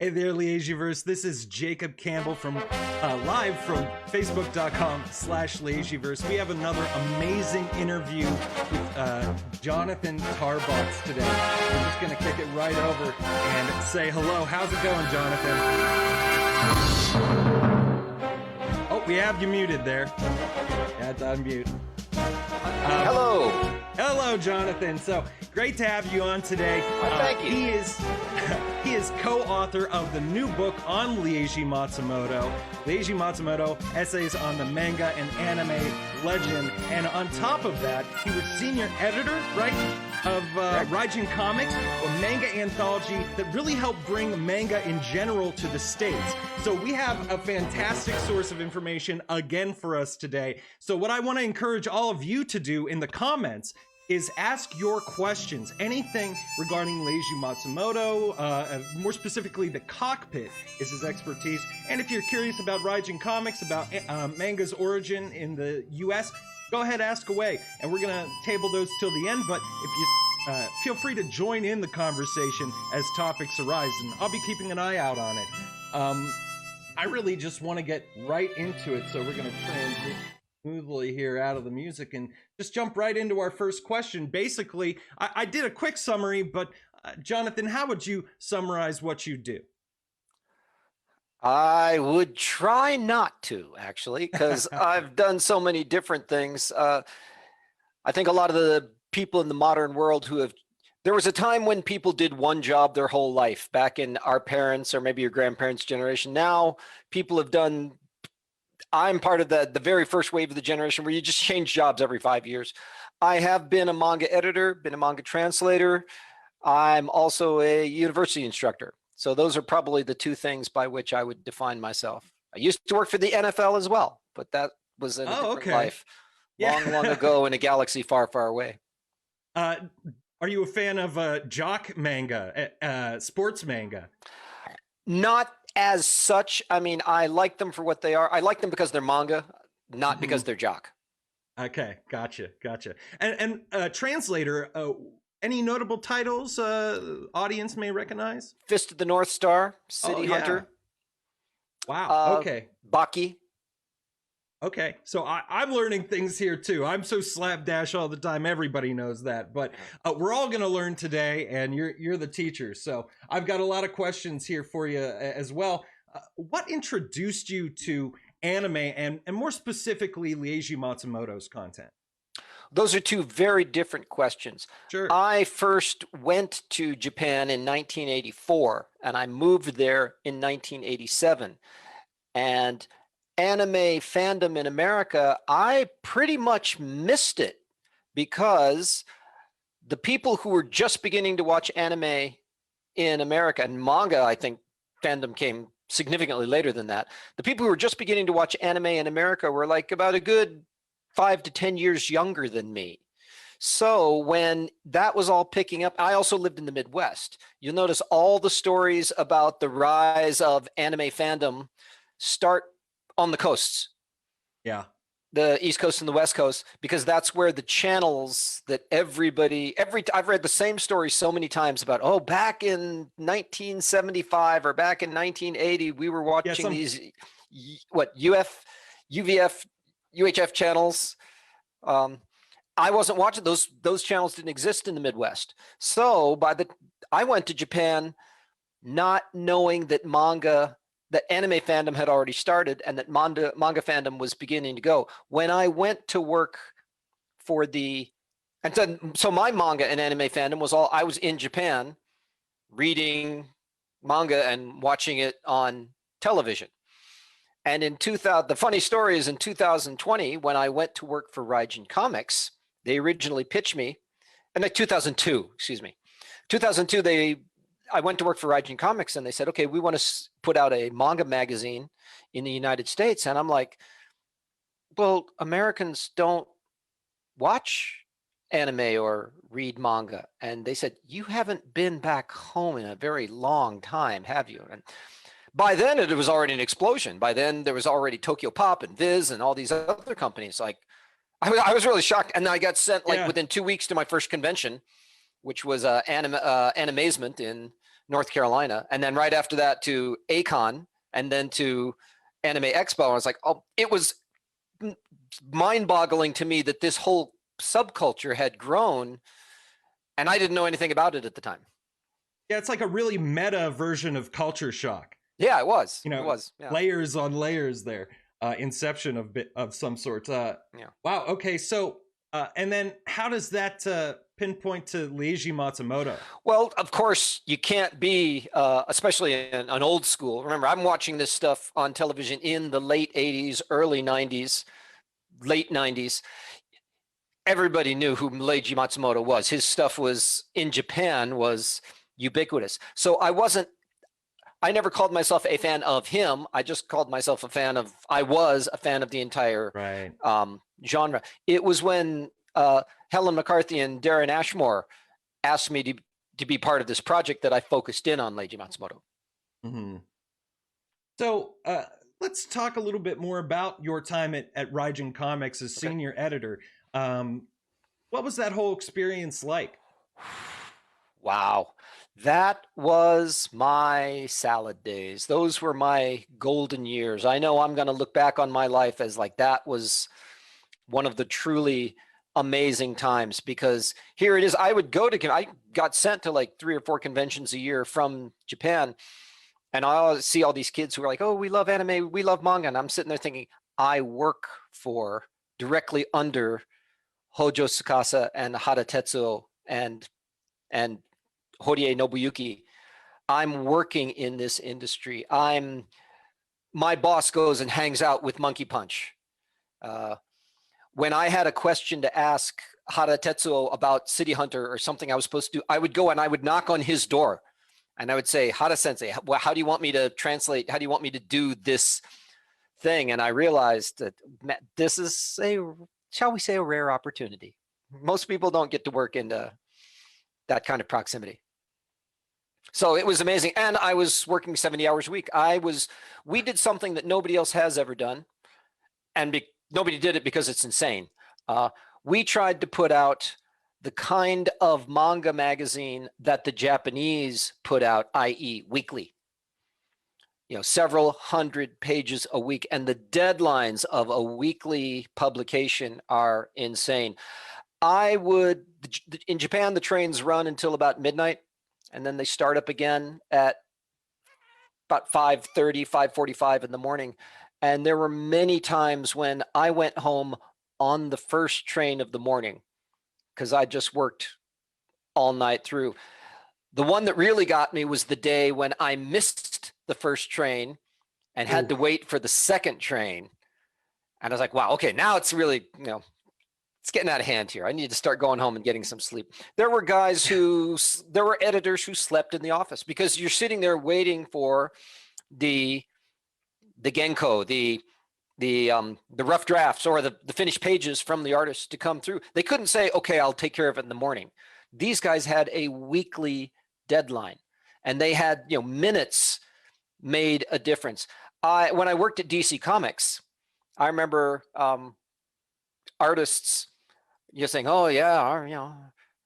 Hey there, Leijiverse. This is Jacob Campbell from live from Facebook.com/Leijiverse. We have another amazing interview with Jonathan Tarbox today. I'm just going to kick it right over and say hello. How's it going, Jonathan? Oh, we have you muted there. Yeah, it's unmute. Hello. Hello, Jonathan. So great to have you on today. Thank you. He is co-author of the new book on Leiji Matsumoto. Leiji Matsumoto, essays on the Manga and Anime Legend. And on top of that, he was senior editor, right, of Raijin Comics, a manga anthology that really helped bring manga in general to the States. So we have a fantastic source of information again for us today. So what I want to encourage all of you to do in the comments is ask your questions. Anything regarding Leiji Matsumoto, more specifically the Cockpit is his expertise. And if you're curious about Raijin Comics, about manga's origin in the US, go ahead, ask away. And we're gonna table those till the end, but if you feel free to join in the conversation as topics arise, and I'll be keeping an eye out on it. I really just wanna get right into it, so we're gonna transition smoothly here out of the music and just jump right into our first question. Basically, I did a quick summary, but Jonathan, how would you summarize what you do? I would try not to, actually, because I've done so many different things. I think a lot of the people in the modern world there was a time when people did one job their whole life, back in our parents' or maybe your grandparents' generation. Now people have done, I'm part of the very first wave of the generation where you just change jobs every 5 years. I have been a manga editor, been a manga translator. I'm also a university instructor. So those are probably the two things by which I would define myself. I used to work for the NFL as well, but that was in a different life. Long, long ago in a galaxy far, far away. Are you a fan of jock manga, sports manga? Not as such. I mean, I like them for what they are. I like them because they're manga, not because they're jock. Okay, gotcha. And translator, any notable titles audience may recognize? Fist of the North Star, City Hunter. Wow, okay. Baki. Okay, so I'm learning things here too. I'm so slapdash all the time. Everybody knows that, but we're all going to learn today, and you're the teacher. So I've got a lot of questions here for you as well. What introduced you to anime and more specifically Leiji Matsumoto's content? Those are two very different questions. Sure. I first went to Japan in 1984, and I moved there in 1987. And anime fandom in America, I pretty much missed it because the people who were just beginning to watch anime in America, and manga, I think fandom came significantly later than that. The people who were just beginning to watch anime in America were like about a good 5 to 10 years younger than me. So when that was all picking up, I also lived in the Midwest. You'll notice all the stories about the rise of anime fandom start on the coasts. Yeah. The East Coast and the West Coast, because that's where the channels that I've read the same story so many times about, oh, back in 1975 or back in 1980, we were watching these, UVF, UHF channels. I wasn't watching those channels, didn't exist in the Midwest. So I went to Japan not knowing that anime fandom had already started and that manga fandom was beginning to go. When I went to work so my manga and anime fandom was I was in Japan reading manga and watching it on television. And the funny story is in 2020, when I went to work for Raijin Comics, they originally pitched me, and 2002, excuse me. 2002, I went to work for Raijin Comics and they said, okay, we want to put out a manga magazine in the United States. And I'm like, well, Americans don't watch anime or read manga. And they said, you haven't been back home in a very long time, have you? And by then it was already an explosion. By then there was already Tokyo Pop and Viz and all these other companies. Like I was really shocked. And I got sent within 2 weeks to my first convention, which was Animazement in North Carolina, and then right after that to Acon, and then to Anime Expo. I was like, oh, it was mind-boggling to me that this whole subculture had grown, and I didn't know anything about it at the time. Yeah, it's like a really meta version of culture shock. Yeah, it was. You know, it was. Yeah. layers on layers there. Inception of some sort. Yeah. Wow. Okay. So, and then how does that pinpoint to Leiji Matsumoto? Well, of course, you can't be, especially in an old school. Remember, I'm watching this stuff on television in the late 80s, early 90s, late 90s. Everybody knew who Leiji Matsumoto was. His stuff was in Japan was ubiquitous. So I never called myself a fan of him. I just called myself I was a fan of the entire genre. It was when Helen McCarthy and Darren Ashmore asked me to be part of this project that I focused in on Leiji Matsumoto. Mm-hmm. So let's talk a little bit more about your time at Raijin Comics as senior editor. What was that whole experience like? Wow. That was my salad days. Those were my golden years. I know I'm going to look back on my life as like that was one of the truly amazing times, because here it is. I got sent to like 3 or 4 conventions a year from Japan, and I always see all these kids who are like, oh, we love anime, we love manga. And I'm sitting there thinking, I work for directly under Hojo Tsukasa and Hara Tetsuo and Horie Nobuyuki. I'm working in this industry. My boss goes and hangs out with Monkey Punch. When I had a question to ask Hara Tetsuo about City Hunter or something I was supposed to do, I would go and I would knock on his door and I would say, Hara Sensei, how do you want me to translate? How do you want me to do this thing? And I realized that this is shall we say, a rare opportunity. Most people don't get to work into that kind of proximity. So it was amazing. And I was working 70 hours a week. We did something that nobody else has ever done. And nobody did it because it's insane. We tried to put out the kind of manga magazine that the Japanese put out, i.e. weekly. Several hundred pages a week. And the deadlines of a weekly publication are insane. In Japan, the trains run until about midnight, and then they start up again at about 5:30, 5:45 in the morning. And there were many times when I went home on the first train of the morning because I just worked all night through. The one that really got me was the day when I missed the first train and had to wait for the second train. And I was like, wow, okay, now it's really, it's getting out of hand here. I need to start going home and getting some sleep. There were editors who slept in the office because you're sitting there waiting for the genko, the rough drafts or the finished pages from the artist to come through. They couldn't say, okay, I'll take care of it in the morning. These guys had a weekly deadline, and they had, minutes made a difference. When I worked at DC Comics, I remember artists saying, oh yeah,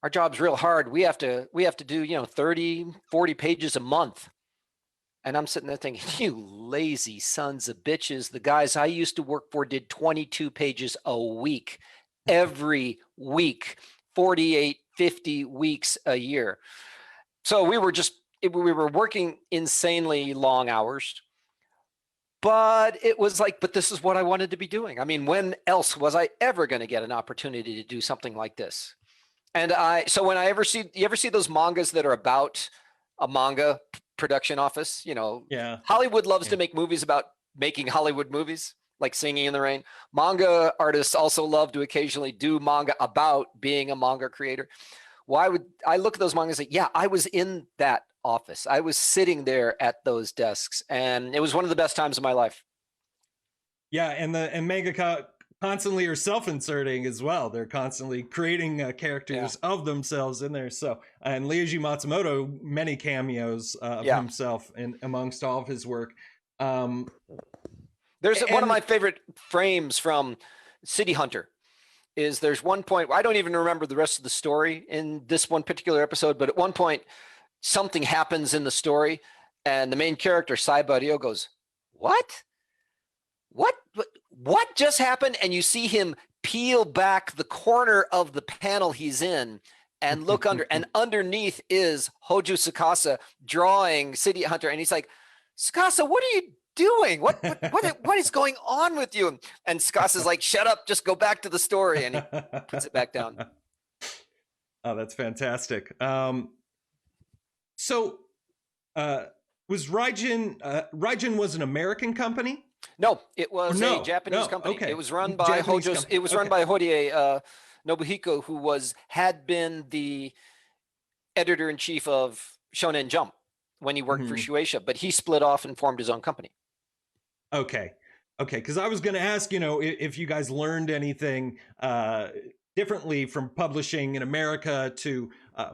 our job's real hard. We have to do 30, 40 pages a month. And I'm sitting there thinking, you lazy sons of bitches. The guys I used to work for did 22 pages a week, every week, 48, 50 weeks a year. So we were working insanely long hours, but it was like, but this is what I wanted to be doing. I mean, when else was I ever going to get an opportunity to do something like this? And so when you ever see those mangas that are about a manga production office, yeah, Hollywood loves to make movies about making Hollywood movies, like Singing in the Rain. Manga artists also love to occasionally do manga about being a manga creator. Why would I look at those mangas and say, yeah, I was in that office. I was sitting there at those desks, and it was one of the best times of my life. Yeah, and manga constantly are self-inserting as well. They're constantly creating characters of themselves in there. So, and Leiji Matsumoto, many cameos of himself and amongst all of his work. There's one of my favorite frames from City Hunter. There's one point, I don't even remember the rest of the story in this one particular episode, but at one point, something happens in the story, and the main character, Saiba Ryo, goes, what? What just happened? And you see him peel back the corner of the panel he's in and look under, and underneath is Hoju Tsukasa drawing City Hunter. And he's like, Tsukasa, what are you doing? What is going on with you? And Tsukasa's like, shut up, just go back to the story. And he puts it back down. Oh, that's fantastic. So was Raijin was an American company? No, it was a Japanese company. Okay. It was run by Hojo. It was run by Horie Nobuhiko, who had been the editor-in-chief of Shonen Jump when he worked for Shueisha, but he split off and formed his own company. Okay, because I was going to ask, if you guys learned anything differently from publishing in America to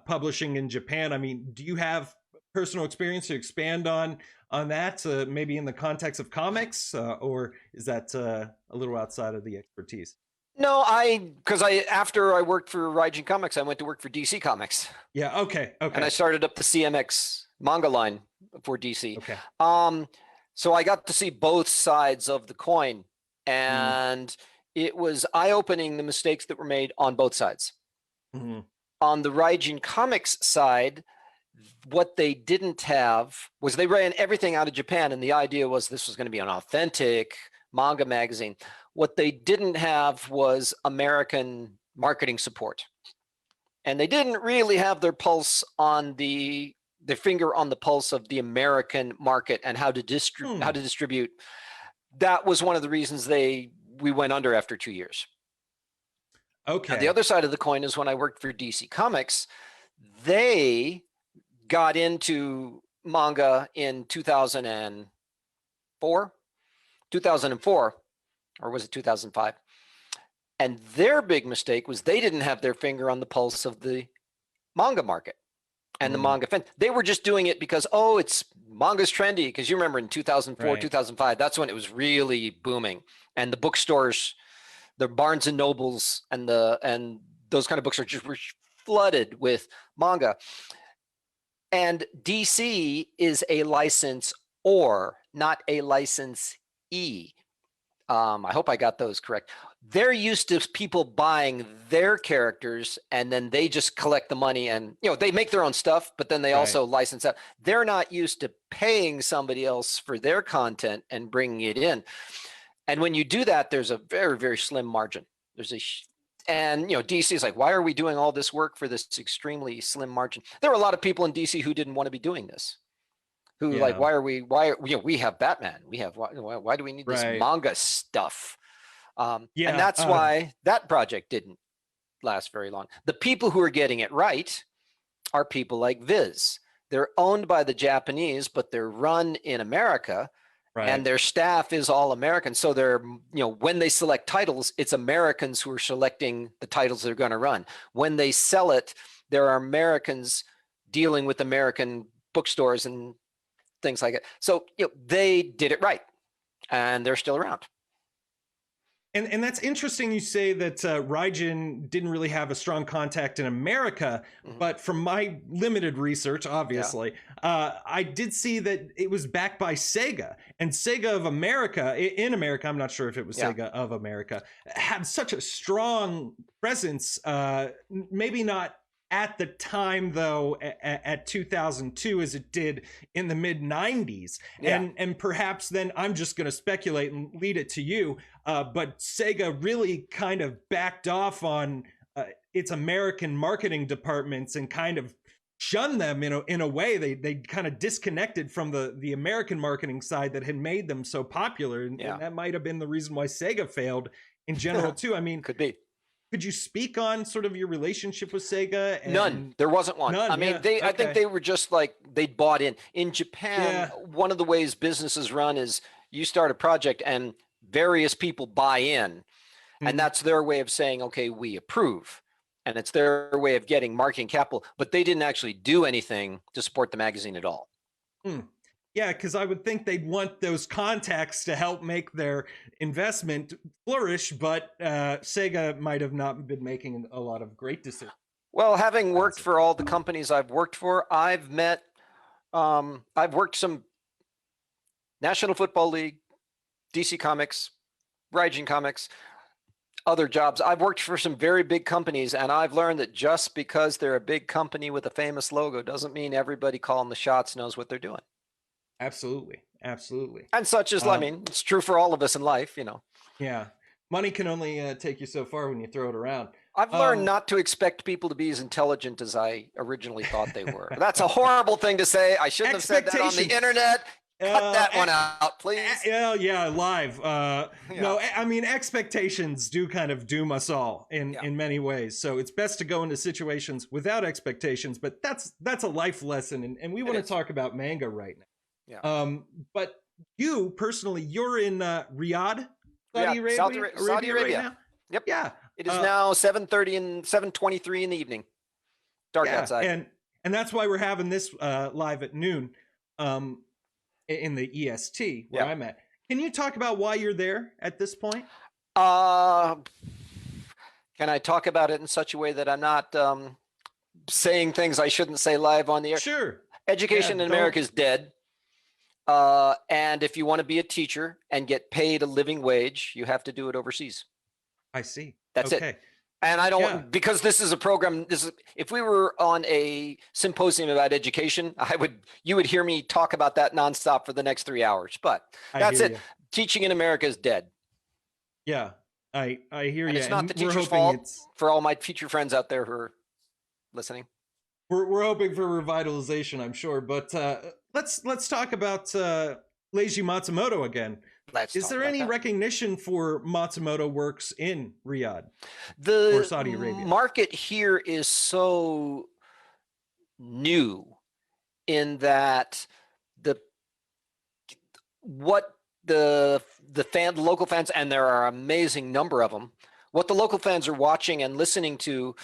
publishing in Japan. I mean, do you have personal experience to expand on that, maybe in the context of comics, or is that a little outside of the expertise? No, after I worked for Raijin Comics, I went to work for DC Comics. Yeah, okay. And I started up the CMX manga line for DC. Okay. So I got to see both sides of the coin, and it was eye-opening, the mistakes that were made on both sides. On the Raijin Comics side, what they didn't have was they ran everything out of Japan, and the idea was this was going to be an authentic manga magazine. What they didn't have was American marketing support, and they didn't really have their pulse on their finger on the pulse of the American market and how to distribute. That was one of the reasons we went under after 2 years. Okay. Now, the other side of the coin is when I worked for DC Comics, they got into manga in 2004, or was it 2005? And their big mistake was they didn't have their finger on the pulse of the manga market and the manga fan. They were just doing it because, it's manga's trendy. Because you remember in 2004, 2005, that's when it was really booming. And the bookstores, the Barnes and Nobles and those kind of books were flooded with manga. And DC is a license or not a license E. I hope I got those correct. They're used to people buying their characters, and then they just collect the money, and they make their own stuff, but then they also license out. They're not used to paying somebody else for their content and bringing it in. And when you do that, there's a very, very slim margin. And DC is like, why are we doing all this work for this extremely slim margin? There were a lot of people in DC who didn't want to be doing this. Who like, we have Batman. Why do we need this manga stuff? And that's why that project didn't last very long. The people who are getting it right are people like Viz. They're owned by the Japanese, but they're run in America. And their staff is all American. So they're, when they select titles, it's Americans who are selecting the titles they're going to run. When they sell it, there are Americans dealing with American bookstores and things like it. So they did it right, and they're still around. And that's interesting you say that Raijin didn't really have a strong contact in America, but from my limited research, obviously, I did see that it was backed by Sega, and Sega of America, in America, I'm not sure if it was Sega of America, had such a strong presence, maybe not at the time, though, at 2002, as it did in the mid 90s. And perhaps then I'm just going to speculate and lead it to you. But Sega really kind of backed off on its American marketing departments and kind of shunned them in a way. They kind of disconnected from the American marketing side that had made them so popular. And that might have been the reason why Sega failed in general, too. I mean, could be. Could you speak on sort of your relationship with Sega? None. There wasn't one. None, I mean, I think they were just like, they bought in. In Japan, one of the ways businesses run is you start a project and various people buy in. And that's their way of saying, okay, we approve. And it's their way of getting marketing capital. But they didn't actually do anything to support the magazine at all. Yeah, because I would think they'd want those contacts to help make their investment flourish, but Sega might have not been making a lot of great decisions. Well, having worked Classic. for all the companies I've worked for, I've worked some National Football League, DC Comics, Raijin Comics, other jobs. I've worked for some very big companies, and I've learned that just because they're a big company with a famous logo doesn't mean everybody calling the shots knows what they're doing. Absolutely. Absolutely. And such as, I mean, it's true for all of us in life, you know. Yeah. Money can only take you so far when you throw it around. I've learned not to expect people to be as intelligent as I originally thought they were. That's a horrible thing to say. I shouldn't have said that on the internet. Cut that one out, please. Yeah, live. No, I mean, expectations do kind of doom us all in many ways. So it's best to go into situations without expectations, but that's a life lesson. And we want to talk about manga right now. Yeah. But you personally, you're in Riyadh, Saudi Arabia right now? Yep. Yeah. It is now 7:30 and 7:23 in the evening. Dark outside. And that's why we're having this live at noon in the EST where I'm at. Can you talk about why you're there at this point? Can I talk about it in such a way that I'm not saying things I shouldn't say live on the air? Sure. Education in America is dead. And if you want to be a teacher and get paid a living wage, you have to do it overseas. I see. That's it. And I don't, because this is a program, if we were on a symposium about education, you would hear me talk about that nonstop for the next 3 hours, but that's it. Teaching in America is dead. Yeah, I hear you. It's not the teacher's fault for all my teacher friends out there who are listening. We're hoping for revitalization, I'm sure, but let's talk about Leiji Matsumoto again. Is there any recognition for Matsumoto works in Riyadh or Saudi Arabia? The market here is so new in that the local fans, and there are an amazing number of them, what the local fans are watching and listening to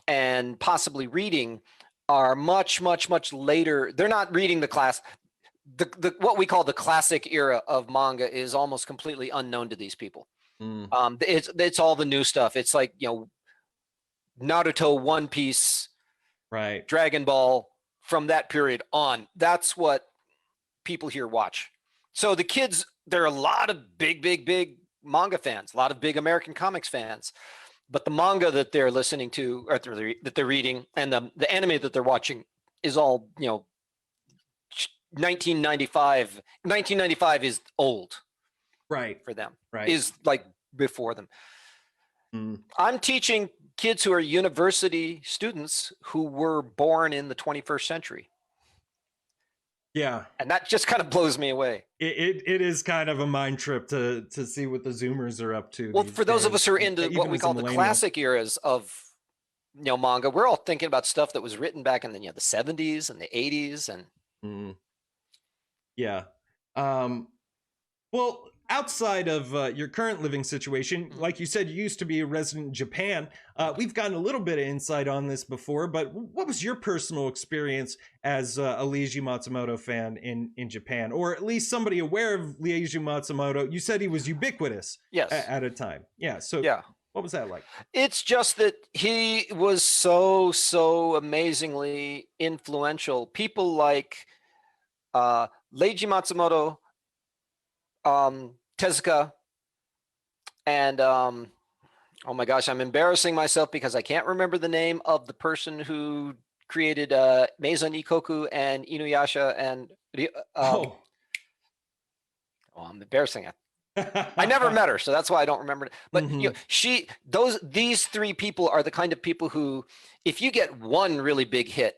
and possibly reading are much, much, much later. They're not reading the class. What we call the classic era of manga is almost completely unknown to these people. It's all the new stuff. It's like, you know, Naruto, One Piece, right, Dragon Ball, from that period on. That's what people here watch. So the kids, there are a lot of big manga fans, a lot of big American comics fans, but the manga that they're listening to, or that they're reading, and the anime that they're watching is all, you know, 1995 is old, right, for them, right, is like before them. I'm teaching kids who are university students who were born in the 21st century. Yeah, and that just kind of blows me away. It is kind of a mind trip to see what the Zoomers are up to. Well, for those of us who are into what we call the classic eras of, you know, manga, we're all thinking about stuff that was written back in the, you know, the 70s and the 80s and. Yeah. Well, outside of your current living situation, like you said, you used to be a resident in Japan. We've gotten a little bit of insight on this before, but what was your personal experience as a Leiji Matsumoto fan in Japan, or at least somebody aware of Leiji Matsumoto? You said he was ubiquitous at a time. Yeah. So what was that like? It's just that he was so amazingly influential. People like Leiji Matsumoto, Tezuka, and oh my gosh, I'm embarrassing myself because I can't remember the name of the person who created Maison Ikoku and Inuyasha and I'm embarrassing it. I never met her, so that's why I don't remember it. But you know, these three people are the kind of people who, if you get one really big hit,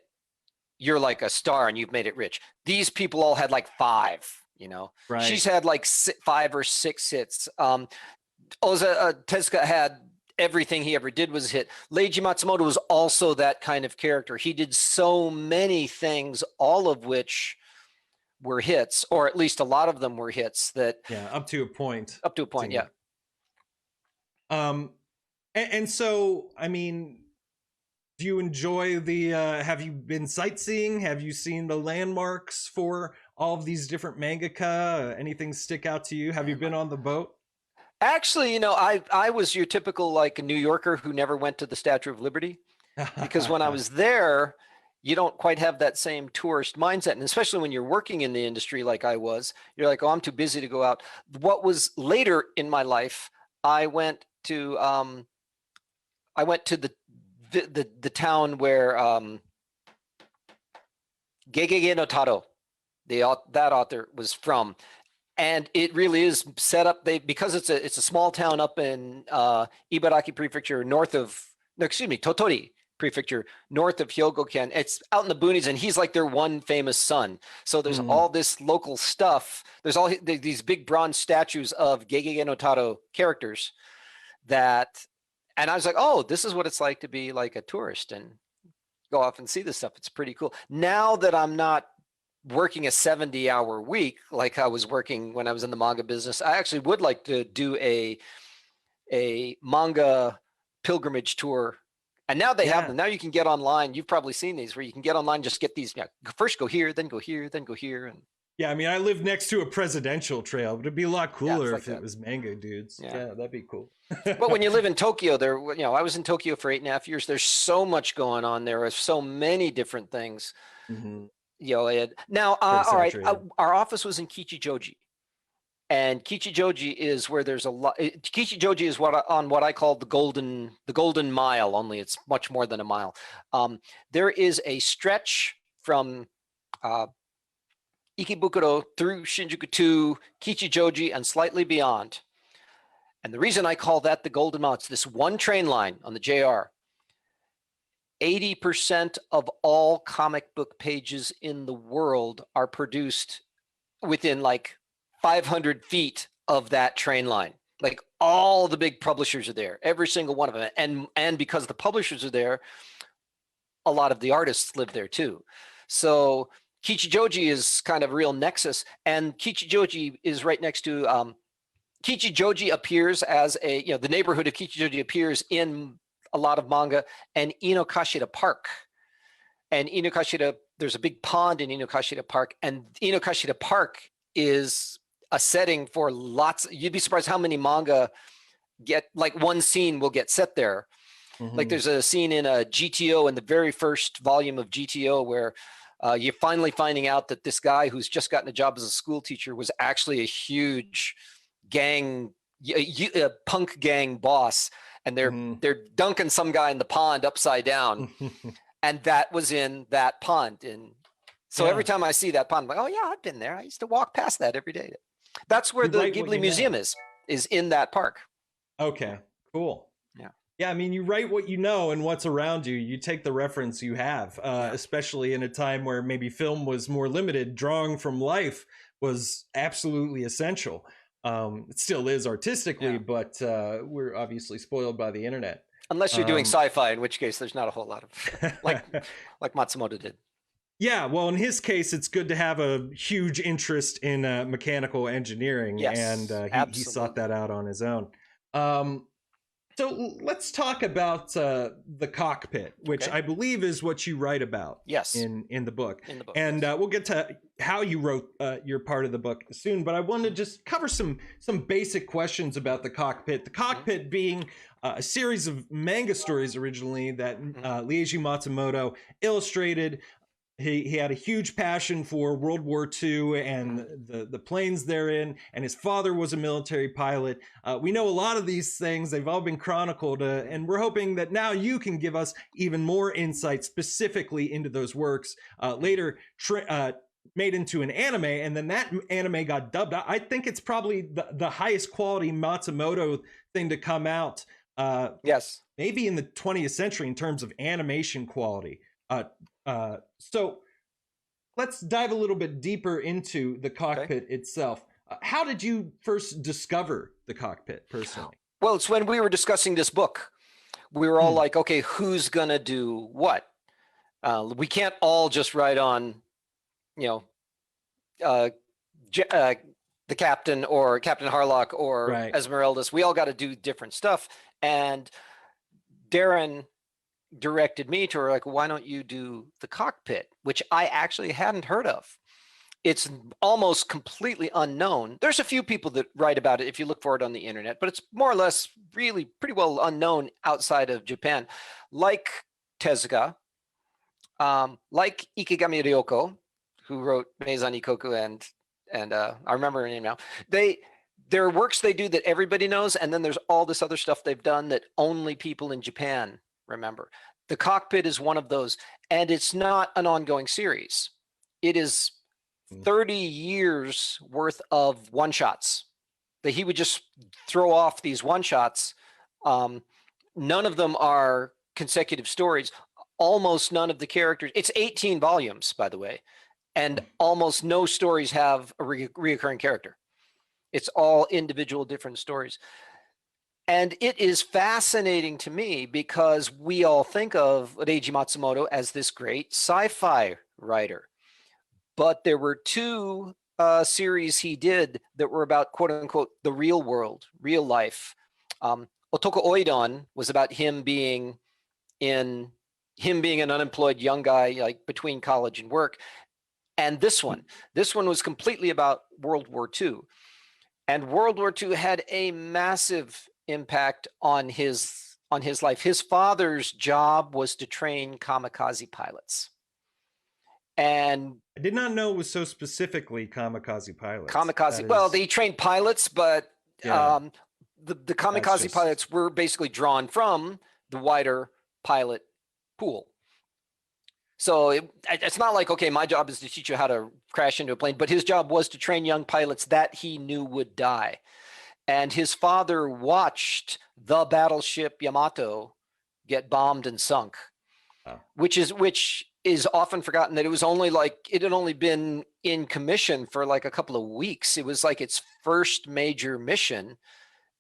you're like a star and you've made it rich. These people all had like 5, you know. Right. She's had like 5 or 6 hits. Tezuka had everything he ever did was a hit. Leiji Matsumoto was also that kind of character. He did so many things, all of which were hits, or at least a lot of them were hits. That up to a point. Up to a point, yeah. And so, I mean, do you enjoy the, have you been sightseeing? Have you seen the landmarks for all of these different mangaka? Anything stick out to you? Have you been on the boat? Actually, you know, I was your typical like New Yorker who never went to the Statue of Liberty. because when I was there, you don't quite have that same tourist mindset. And especially when you're working in the industry like I was, you're like, oh, I'm too busy to go out. What was later in my life, I went to the town where Gegege no Taro, that author, was from. And it really is set up, because it's a small town up in Ibaraki Prefecture, Totori Prefecture, north of Hyogo-ken. It's out in the boonies, and he's like their one famous son. So there's all this local stuff. There's all these big bronze statues of Gegege no Taro characters and I was like, oh, this is what it's like to be like a tourist and go off and see this stuff. It's pretty cool. Now that I'm not working a 70-hour week like I was working when I was in the manga business, I actually would like to do a manga pilgrimage tour. And now they have them. Now you can get online. You've probably seen these where you can get online, just get these. First go here, then go here, then go here. And yeah, I mean, I live next to a presidential trail, but it'd be a lot cooler like if it was manga dudes. Yeah, that'd be cool. But when you live in Tokyo, I was in Tokyo for 8.5 years. There's so much going on. There are so many different things. Now, all right, our office was in Kichijoji, and Kichijoji is where there's a lot. Kichijoji is what I call the golden mile. Only it's much more than a mile. There is a stretch from Ikebukuro through Shinjuku to Kichijoji and slightly beyond. And the reason I call that the golden mile, it's this one train line on the JR. 80% of all comic book pages in the world are produced within like 500 feet of that train line. Like all the big publishers are there, every single one of them. And because the publishers are there, a lot of the artists live there too. So Kichijoji is kind of a real nexus, and Kichijoji is right next to Kichijoji appears as the neighborhood of Kichijoji appears in a lot of manga, and Inokashira Park. And Inokashira, there's a big pond in Inokashira Park, and Inokashira Park is a setting for lots. You'd be surprised how many manga like one scene will get set there. Like there's a scene in a GTO, in the very first volume of GTO, where you're finally finding out that this guy who's just gotten a job as a school teacher was actually a huge gang, a punk gang boss. And they're dunking some guy in the pond upside down, and that was in that pond. And so every time I see that pond, I'm like, oh yeah, I've been there. I used to walk past that every day. That's where the Ghibli Museum is in that park. Okay, cool. Yeah, I mean, you write what you know and what's around you. You take the reference you have, especially in a time where maybe film was more limited. Drawing from life was absolutely essential. It still is artistically, but we're obviously spoiled by the internet. Unless you're doing sci-fi, in which case there's not a whole lot of like Matsumoto did. Yeah, well, in his case, it's good to have a huge interest in mechanical engineering, and he sought that out on his own. So let's talk about the cockpit, which I believe is what you write about. Yes. In the book. And we'll get to how you wrote your part of the book soon. But I want to just cover some basic questions about the cockpit. The cockpit being a series of manga stories originally that Leiji Matsumoto illustrated. He had a huge passion for World War II and the planes therein, and his father was a military pilot. We know a lot of these things. They've all been chronicled, and we're hoping that now you can give us even more insight specifically into those works. Later made into an anime, and then that anime got dubbed. I think it's probably the highest quality Matsumoto thing to come out. Yes. Maybe in the 20th century in terms of animation quality. So let's dive a little bit deeper into the cockpit itself. How did you first discover the cockpit personally? Well, it's when we were discussing this book. We were all like, okay, who's going to do what? We can't all just write on, the captain or Captain Harlock or Esmeraldas. We all got to do different stuff. And Darren directed me to her, like, why don't you do the cockpit, which I actually hadn't heard of. It's almost completely unknown. There's a few people that write about it if you look for it on the internet, but it's more or less really pretty well unknown outside of Japan. Like Tezuka, like Ikegami Ryoko, who wrote Meizan Ikoku and I remember her name now. There are works they do that everybody knows, and then there's all this other stuff they've done that only people in Japan remember. The Cockpit is one of those, and it's not an ongoing series. It is 30 years worth of one-shots that he would just throw off these one-shots. None of them are consecutive stories. Almost none of the characters. It's 18 volumes, by the way, and almost no stories have a reoccurring character. It's all individual different stories. And it is fascinating to me because we all think of Leiji Matsumoto as this great sci-fi writer. But there were two series he did that were about, quote unquote, the real world, real life. Otoko Oidon was about him being an unemployed young guy, like between college and work. And this one was completely about World War II. And World War II had a massive impact on his life. His father's job was to train kamikaze pilots. And I did not know it was so specifically kamikaze pilots. Well, they trained pilots, but yeah, the kamikaze pilots were basically drawn from the wider pilot pool. So it's not like, okay, my job is to teach you how to crash into a plane, but his job was to train young pilots that he knew would die. And his father watched the battleship Yamato get bombed and sunk, which is often forgotten, that it was only like, it had only been in commission for like a couple of weeks. It was like its first major mission,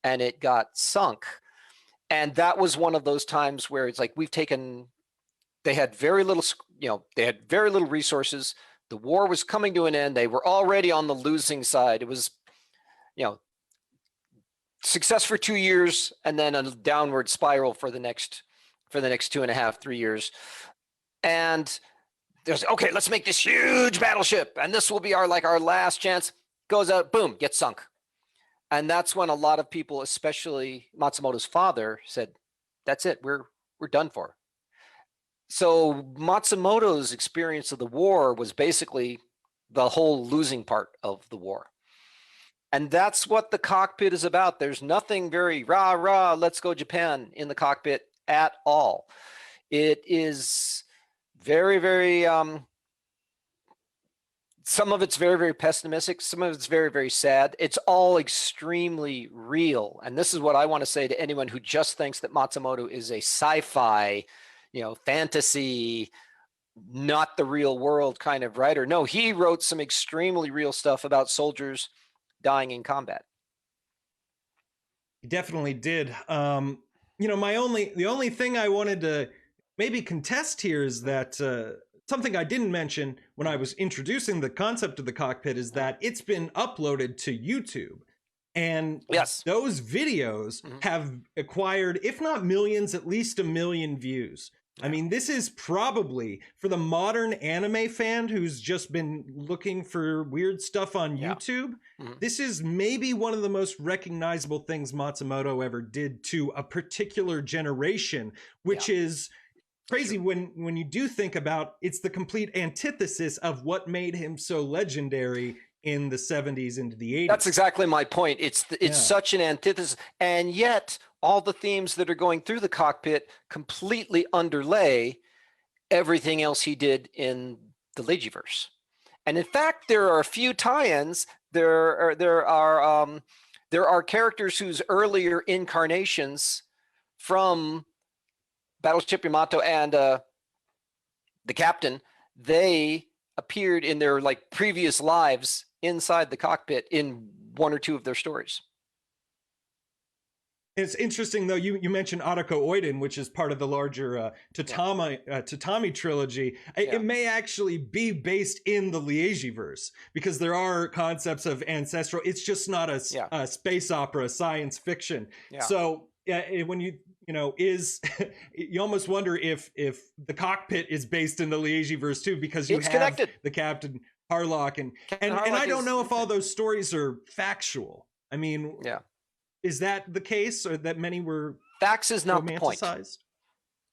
and it got sunk. And that was one of those times where it's like, they had very little, they had very little resources. The war was coming to an end. They were already on the losing side. It was, success for 2 years and then a downward spiral for the next 2.5, 3 years. And there's, okay, let's make this huge battleship, and this will be our last chance. Goes out, boom, gets sunk. And that's when a lot of people, especially Matsumoto's father, said, that's it, we're done for. So Matsumoto's experience of the war was basically the whole losing part of the war. And that's what the Cockpit is about. There's nothing very rah, rah, let's go Japan in the Cockpit at all. It is very, very, some of it's very, very pessimistic. Some of it's very, very sad. It's all extremely real. And this is what I want to say to anyone who just thinks that Matsumoto is a sci-fi, fantasy, not the real world kind of writer. No, he wrote some extremely real stuff about soldiers dying in combat. He definitely did. The only thing I wanted to maybe contest here is that something I didn't mention when I was introducing the concept of the Cockpit is that it's been uploaded to YouTube. And yes, those videos have acquired, if not millions, at least 1 million views. I mean, this is probably, for the modern anime fan who's just been looking for weird stuff on YouTube, this is maybe one of the most recognizable things Matsumoto ever did to a particular generation, which is crazy when you do think about it's the complete antithesis of what made him so legendary in the 70s into the 80s. That's exactly my point. It's such an antithesis, and yet all the themes that are going through the Cockpit completely underlay everything else he did in the Leijiverse. And in fact, there are a few tie-ins. There are characters whose earlier incarnations from Battleship Yamato and the captain, they appeared in their previous lives inside the Cockpit in 1 or 2 of their stories. It's interesting, though, you mentioned Otoko Oiden, which is part of the larger Tatami trilogy. It may actually be based in the Leijiverse, because there are concepts of ancestral. It's just not a space opera, science fiction. So when you almost wonder if the Cockpit is based in the Leijiverse too, because you have connected. The Captain Harlock and I don't know if all those stories are factual. I mean, is that the case, or that many were facts is not the point?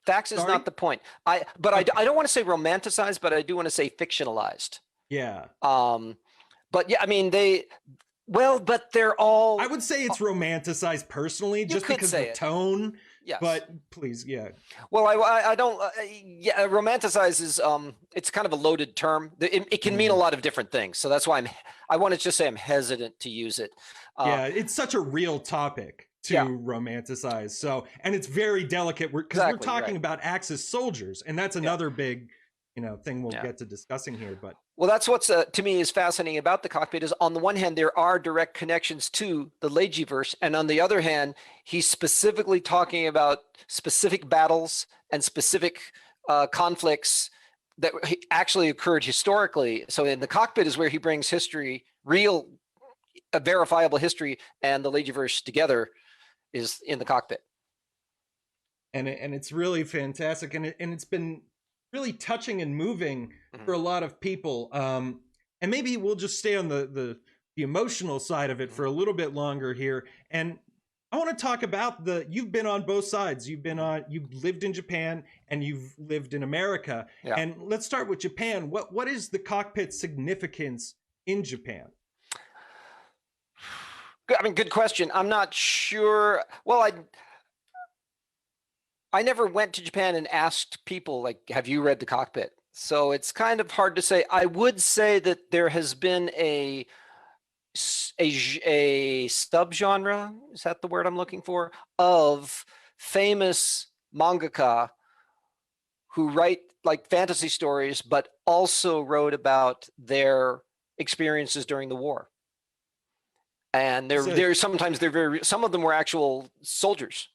Facts is Sorry? not the point. I don't want to say romanticized, but I do want to say fictionalized. Yeah. But yeah, I mean but they're all. I would say it's romanticized personally, just because of the tone. Yes. But please, yeah. Well, I don't. Yeah, romanticize is it's kind of a loaded term. It can mean a lot of different things. So that's why I want to just say I'm hesitant to use it. Yeah, it's such a real topic to romanticize. So, and it's very delicate because we're talking about Axis soldiers, and that's another big, thing we'll get to discussing here. But well, that's what's to me is fascinating about the Cockpit is on the one hand there are direct connections to the Leijiverse, and on the other hand he's specifically talking about specific battles and specific conflicts that actually occurred historically. So in the Cockpit is where he brings history, real, verifiable history, and the Leijiverse together is in the Cockpit. And it's really fantastic, and it's been really touching and moving for a lot of people. And maybe we'll just stay on the emotional side of it for a little bit longer here. And I want to talk about you've been on both sides. You've lived in Japan and you've lived in America. Yeah. And let's start with Japan. What is the Cockpit's significance in Japan? I mean, good question. I'm not sure. Well, I never went to Japan and asked people, like, have you read the Cockpit? So it's kind of hard to say. I would say that there has been a subgenre, is that the word I'm looking for, of famous mangaka who write like fantasy stories, but also wrote about their experiences during the war. And sometimes some of them were actual soldiers.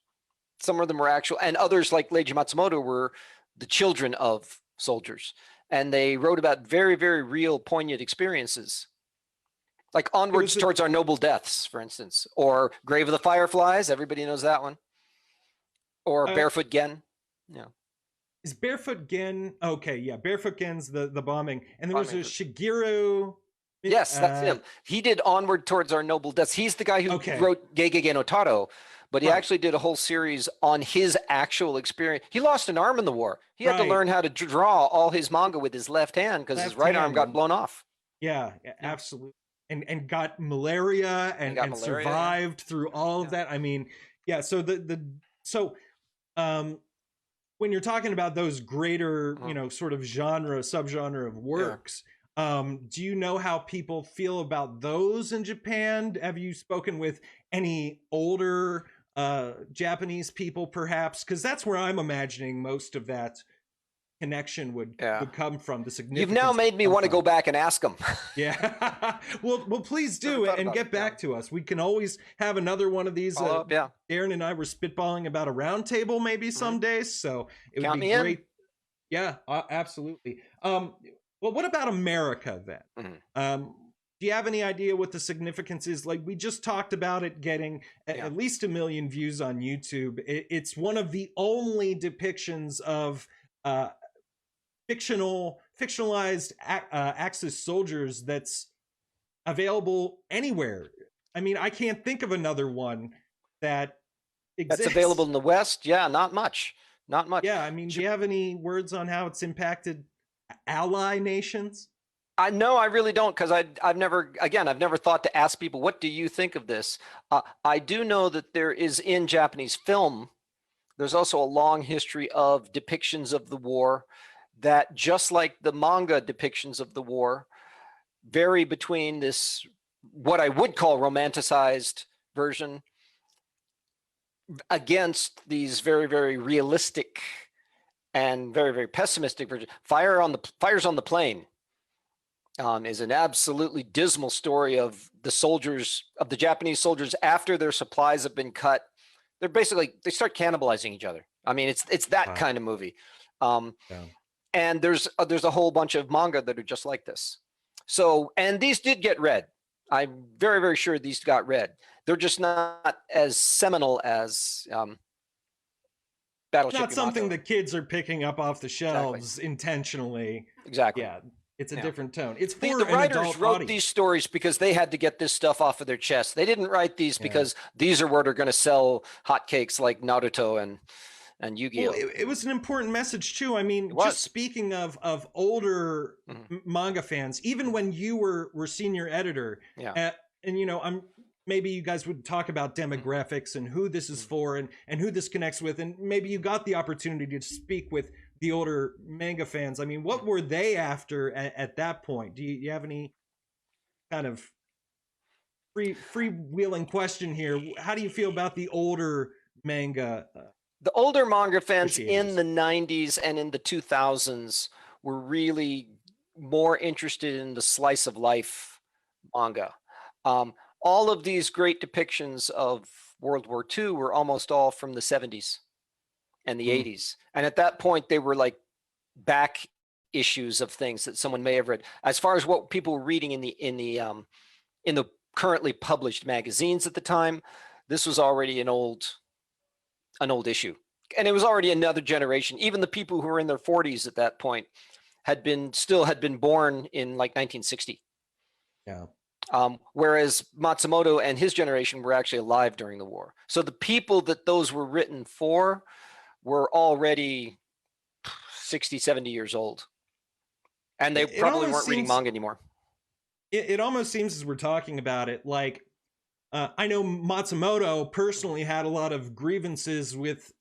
Some of them were actual, and others like Leiji Matsumoto were the children of soldiers. And they wrote about very, very real, poignant experiences. Like Onwards Towards Our Noble Deaths, for instance, or Grave of the Fireflies. Everybody knows that one. Or Barefoot Gen. Yeah. Is Barefoot Gen? Okay, yeah. Barefoot Gen's the bombing. And there was a Shigeru. Yes, that's him. He did Onward Towards Our Noble Deaths. He's the guy who wrote Gegege no Taro. But he actually did a whole series on his actual experience. He lost an arm in the war. He had to learn how to draw all his manga with his left hand because his right arm got blown off. Yeah, absolutely. And got malaria and survived through all of that. I mean, yeah. So when you're talking about those greater, sort of subgenre of works, do you know how people feel about those in Japan? Have you spoken with any older Japanese people, perhaps? Because that's where I'm imagining most of that connection would come from. The significance. You've now made me want to go back and ask them. Yeah. well, please do and get back to us. We can always have another one of these. Darren and I were spitballing about a round table maybe some days, so it would be great. Yeah, absolutely. Well, what about America then? Do you have any idea what the significance is? Like, we just talked about it getting at least 1 million views on YouTube. It's one of the only depictions of fictionalized Axis soldiers that's available anywhere. I mean, I can't think of another one that exists. That's available in the West? Yeah, not much. Not much. Yeah, I mean, do you have any words on how it's impacted ally nations? No, I really don't, because I've never thought to ask people, what do you think of this? I do know that there is in Japanese film, there's also a long history of depictions of the war that, just like the manga depictions of the war, vary between this, what I would call romanticized version, against these very, very realistic and very, very pessimistic version. Fires on the Plain is an absolutely dismal story of the Japanese soldiers after their supplies have been cut. They start cannibalizing each other. I mean, it's that kind of movie. And there's a whole bunch of manga that are just like this. So, and these did get read. I'm very, very sure these got read. They're just not as seminal as Battleship Not something Yamato. the kids are picking up off the shelves intentionally. Exactly. Yeah. It's a different tone. It's for the an writers adult wrote audience. these stories because they had to get this stuff off of their chest. They didn't write these because these are what are going to sell hotcakes like Naruto and and Yu-Gi-Oh. Well, it was an important message too. I mean, just speaking of older manga fans, even when you were senior editor, and you know, maybe you guys would talk about demographics and who this is for and who this connects with, and maybe you got the opportunity to speak with the older manga fans. I mean, what were they after at that point? Do you have any kind of freewheeling question here? How do you feel about the older manga? The older manga fans in the 90s and in the 2000s were really more interested in the slice of life manga. All of these great depictions of World War II were almost all from the 70s and the 80s. And at that point, they were like back issues of things that someone may have read. As far as what people were reading in the currently published magazines at the time, this was already an old issue, and it was already another generation. Even the people who were in their 40s at that point had been born in like 1960. Yeah. Whereas Matsumoto and his generation were actually alive during the war. So the people that those were written for were already 60, 70 years old, and they probably weren't reading manga anymore. It almost seems, as we're talking about it, like I know Matsumoto personally had a lot of grievances with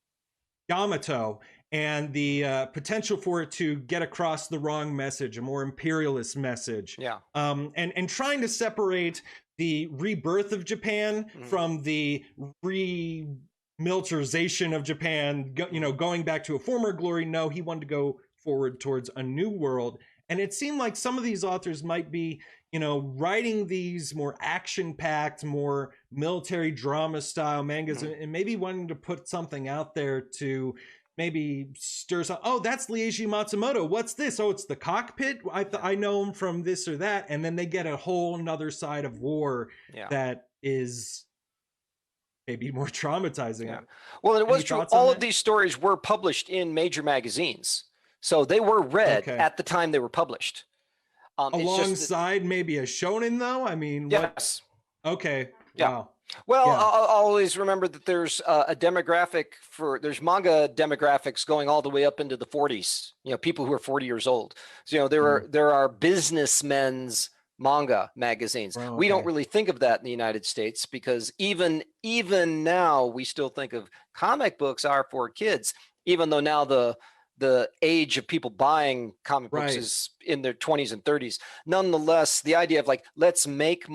Yamato and the potential for it to get across the wrong message, a more imperialist message. Yeah. And trying to separate the rebirth of Japan from the remilitarization of Japan, you know, going back to a former glory. No, he wanted to go forward towards a new world. And it seemed like some of these authors might be, you know, writing these more action-packed, more military drama style mangas, and maybe wanting to put something out there to maybe stir some. Oh, that's Leiji Matsumoto. What's this? Oh, it's the Cockpit. I know him from this or that, and then they get a whole another side of war that is maybe more traumatizing. Yeah. Well, it was true. All of these stories were published in major magazines, so they were read at the time they were published. Alongside maybe a shonen, though? I mean, yes. Okay. Yeah. Wow. Well, I'll always remember that there's a demographic there's manga demographics going all the way up into the 40s, you know, people who are 40 years old. So, you know, there are businessmen's manga magazines. Oh, okay. We don't really think of that in the United States because even now we still think of comic books are for kids, even though now the age of people buying comic books is in their 20s and 30s. Nonetheless, the idea of like, let's make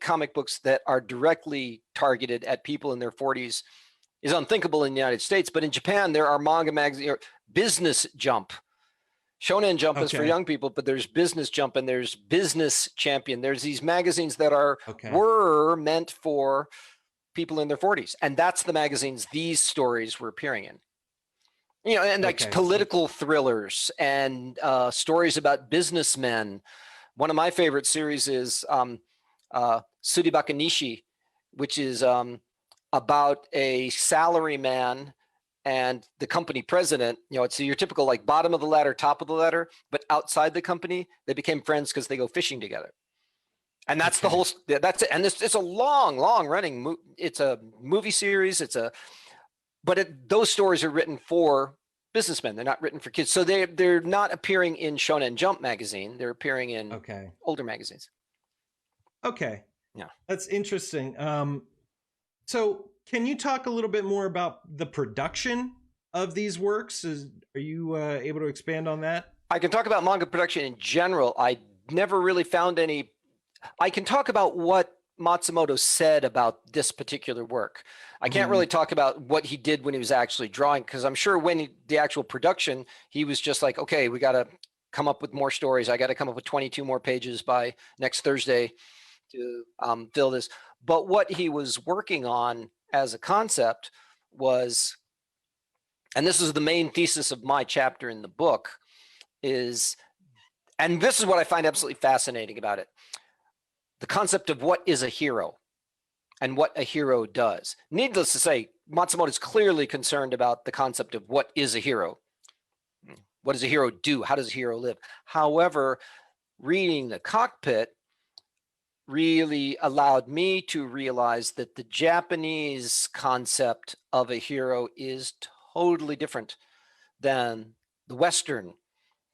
comic books that are directly targeted at people in their 40s is unthinkable in the United States. But in Japan, there are manga magazines, Business Jump. Shonen Jump is for young people, but there's Business Jump and there's Business Champion. There's these magazines that were meant for people in their 40s. And that's the magazines these stories were appearing in. You know, and like political thrillers and stories about businessmen. One of my favorite series is Suribaka Nishi, which is about a salaryman and the company president. You know, it's your typical like bottom of the ladder, top of the ladder, but outside the company, they became friends because they go fishing together. And that's the whole. That's it. And it's a long running. It's a movie series. But those stories are written for businessmen. They're not written for kids. So they're not appearing in Shonen Jump magazine. They're appearing in older magazines. Okay. Yeah. That's interesting. So can you talk a little bit more about the production of these works? Are you able to expand on that? I can talk about manga production in general. I never really found any. I can talk about what Matsumoto said about this particular work. I can't really talk about what he did when he was actually drawing, because I'm sure when the actual production, he was just like, okay, we got to come up with more stories. I got to come up with 22 more pages by next Thursday to fill this. But what he was working on as a concept was, and this is the main thesis of my chapter in the book, and this is what I find absolutely fascinating about it. The concept of what is a hero and what a hero does. Needless to say, Matsumoto is clearly concerned about the concept of what is a hero. What does a hero do? How does a hero live? However, reading the Cockpit really allowed me to realize that the Japanese concept of a hero is totally different than the Western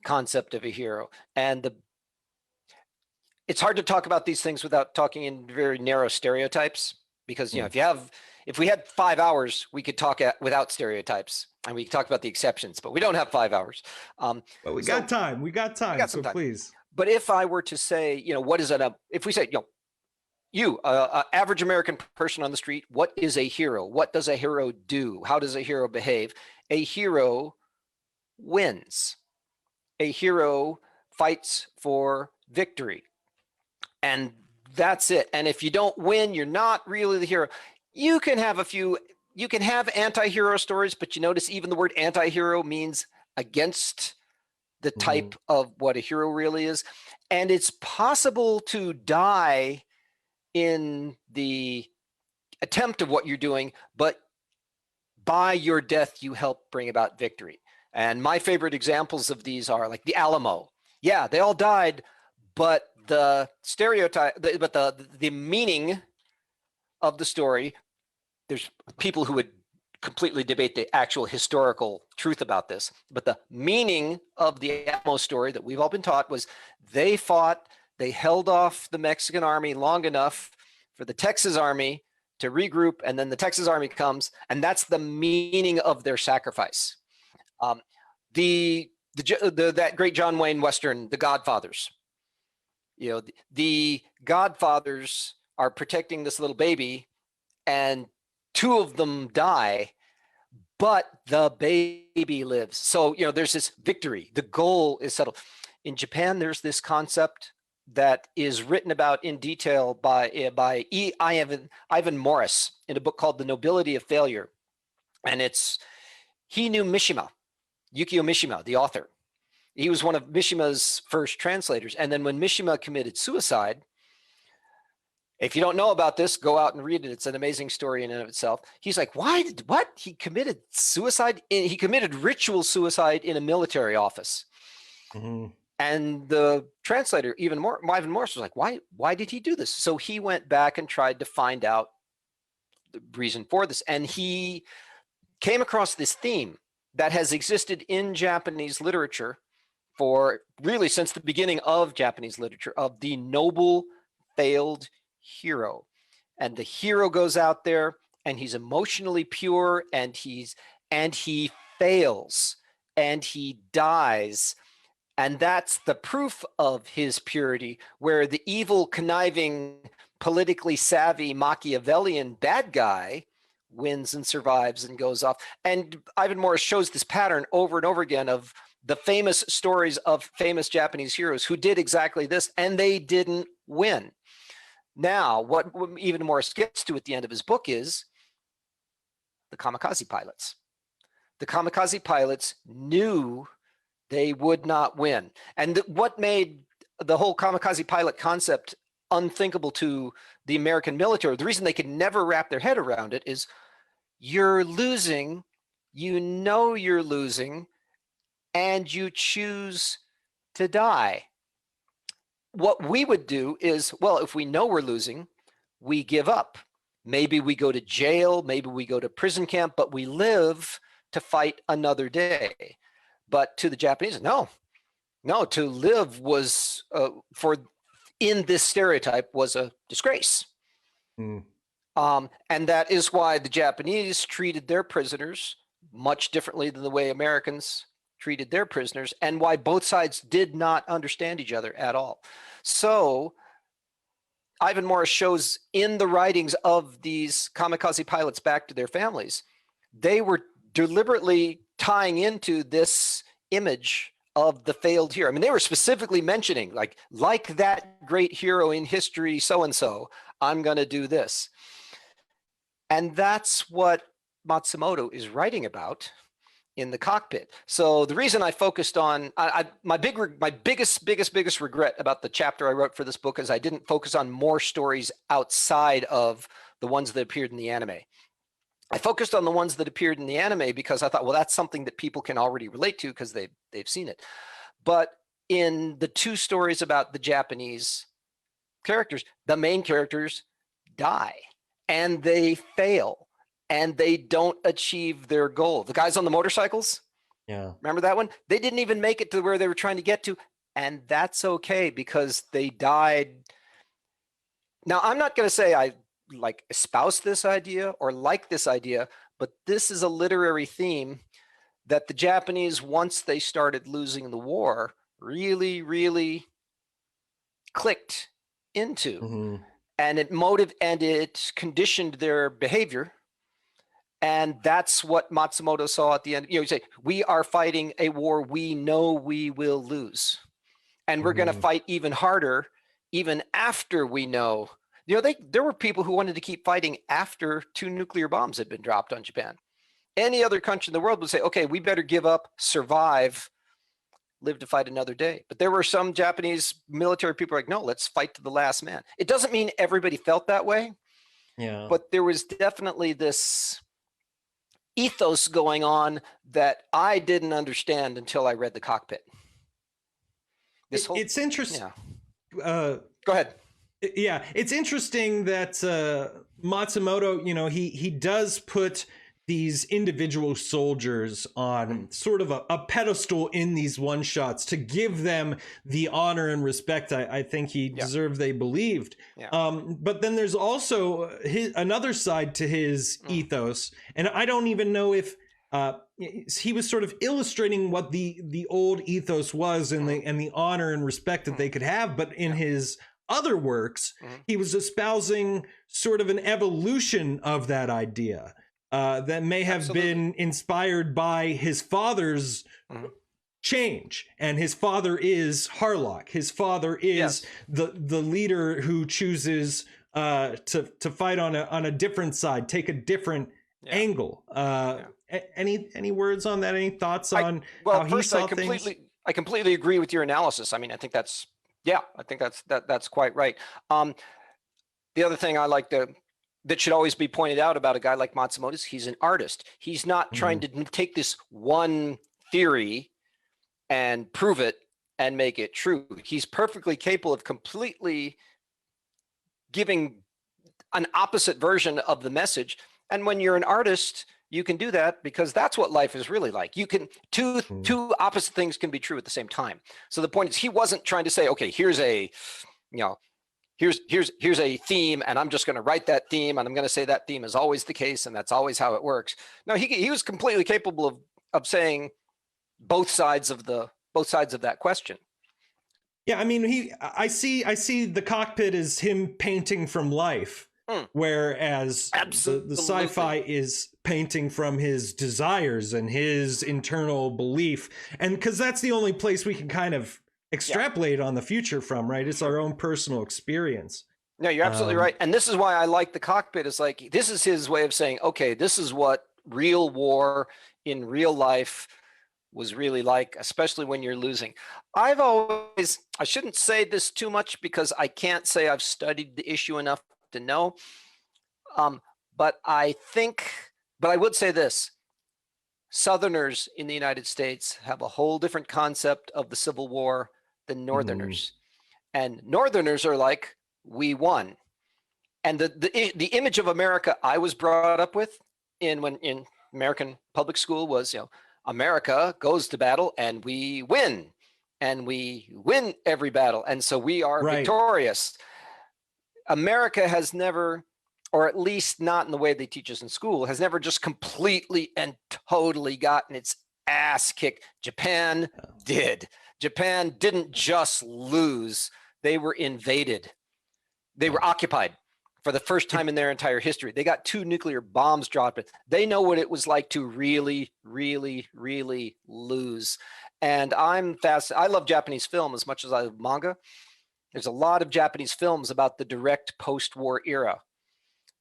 concept of a hero. And it's hard to talk about these things without talking in very narrow stereotypes, because, you know, if we had 5 hours, we could talk without stereotypes, and we could talk about the exceptions, but we don't have 5 hours. But we got time. We got time. So please. But if I were to say, you know, what is if we say, you know, average American person on the street, what is a hero? What does a hero do? How does a hero behave? A hero wins. A hero fights for victory. And that's it. And if you don't win, you're not really the hero. You can have anti-hero stories, but you notice even the word anti-hero means against the type of what a hero really is. And it's possible to die in the attempt of what you're doing, but by your death, you help bring about victory. And my favorite examples of these are like the Alamo. Yeah, they all died, but the stereotype, the meaning of the story, there's people who would completely debate the actual historical truth about this, but the meaning of the Alamo story that we've all been taught was they fought, they held off the Mexican army long enough for the Texas army to regroup, and then the Texas army comes, and that's the meaning of their sacrifice. That great John Wayne Western, The Godfathers. You know, the Godfathers are protecting this little baby, and 2 of them die, but the baby lives. So, you know, there's this victory. The goal is settled. In Japan, there's this concept that is written about in detail by Ivan Morris in a book called The Nobility of Failure. And he knew Mishima, Yukio Mishima, the author. He was one of Mishima's first translators. And then when Mishima committed suicide, if you don't know about this, go out and read it. It's an amazing story in and of itself. He's like, what? He committed suicide? He committed ritual suicide in a military office. And the translator, Ivan Morris, was like, why did he do this? So he went back and tried to find out the reason for this. And he came across this theme that has existed in Japanese literature for really since the beginning of Japanese literature, of the noble failed hero. And the hero goes out there and he's emotionally pure, and he fails and he dies. And that's the proof of his purity, where the evil, conniving, politically savvy Machiavellian bad guy wins and survives and goes off. And Ivan Morris shows this pattern over and over again of the famous stories of famous Japanese heroes who did exactly this, and they didn't win. Now, what Ivan Morris gets to at the end of his book is the Kamikaze Pilots. The Kamikaze Pilots knew they would not win. And what made the whole Kamikaze Pilot concept unthinkable to the American military, the reason they could never wrap their head around it, is you're losing, you know you're losing, and you choose to die. What we would do is, well, if we know we're losing, we give up. Maybe we go to jail, maybe we go to prison camp, but we live to fight another day. But to the Japanese, no, to live was, in this stereotype, was a disgrace. And that is why the Japanese treated their prisoners much differently than the way Americans treated their prisoners, and why both sides did not understand each other at all. So Ivan Morris shows in the writings of these Kamikaze Pilots back to their families, they were deliberately tying into this image of the failed hero. I mean, they were specifically mentioning, like that great hero in history, so-and-so, I'm going to do this. And that's what Matsumoto is writing about in the Cockpit. So the reason I focused on, my biggest regret about the chapter I wrote for this book is I didn't focus on more stories outside of the ones that appeared in the anime. I focused on the ones that appeared in the anime because I thought, well, that's something that people can already relate to because they've seen it. But in the 2 stories about the Japanese characters, the main characters die and they fail and they don't achieve their goal. The guys on the motorcycles, remember that one? They didn't even make it to where they were trying to get to, and that's okay because they died. Now, I'm not going to say I like espouse this idea or like this idea, but this is a literary theme that the Japanese, once they started losing the war, really, really clicked into. And it conditioned their behavior. And that's what Matsumoto saw at the end. You say, we are fighting a war we know we will lose. And we're going to fight even harder, even after we know. There were people who wanted to keep fighting after 2 nuclear bombs had been dropped on Japan. Any other country in the world would say, okay, we better give up, survive, live to fight another day. But there were some Japanese military people like, no, let's fight to the last man. It doesn't mean everybody felt that way. But there was definitely this ethos going on that I didn't understand until I read The Cockpit. It's interesting. Go ahead. Yeah, it's interesting that Matsumoto, he does put these individual soldiers on sort of a pedestal in these one-shots to give them the honor and respect I think he deserved, they believed. But then there's also another side to his ethos, and I don't even know if he was sort of illustrating what the old ethos was and the honor and respect that they could have, but in his other works, he was espousing sort of an evolution of that idea. That may have been inspired by his father's change, and his father is Harlock. His father is the leader who chooses to fight on a different side, take a different angle. Any words on that? Any thoughts on how he saw things? I completely agree with your analysis. I mean, I think that's that's quite right. The other thing I like that should always be pointed out about a guy like Matsumoto is he's an artist. He's not trying to take this one theory and prove it and make it true. He's perfectly capable of completely giving an opposite version of the message. And when you're an artist, you can do that because that's what life is really like. You can two opposite things can be true at the same time. So the point is, he wasn't trying to say, okay, here's a theme, and I'm just going to write that theme, and I'm going to say that theme is always the case, and that's always how it works. No, he was completely capable of saying both sides of that question. Yeah, I mean, I see The Cockpit as him painting from life, whereas the sci-fi is painting from his desires and his internal belief, and because that's the only place we can kind of extrapolate on the future from, right? It's our own personal experience. No, you're absolutely right. And this is why I like The Cockpit. It's like, this is his way of saying, okay, this is what real war in real life was really like, especially when you're losing. I shouldn't say this too much because I can't say I've studied the issue enough to know. But I would say this. Southerners in the United States have a whole different concept of the Civil War than Northerners. And Northerners are like, we won. And the image of America I was brought up with in American public school was, America goes to battle and we win. And we win every battle. And so we are victorious. America has never, or at least not in the way they teach us in school, has never just completely and totally gotten its ass kicked. Japan did. Japan didn't just lose. They were invaded. They were occupied for the first time in their entire history. They got 2 nuclear bombs dropped. They know what it was like to really, really, really lose. And I love Japanese film as much as I love manga. There's a lot of Japanese films about the direct post-war era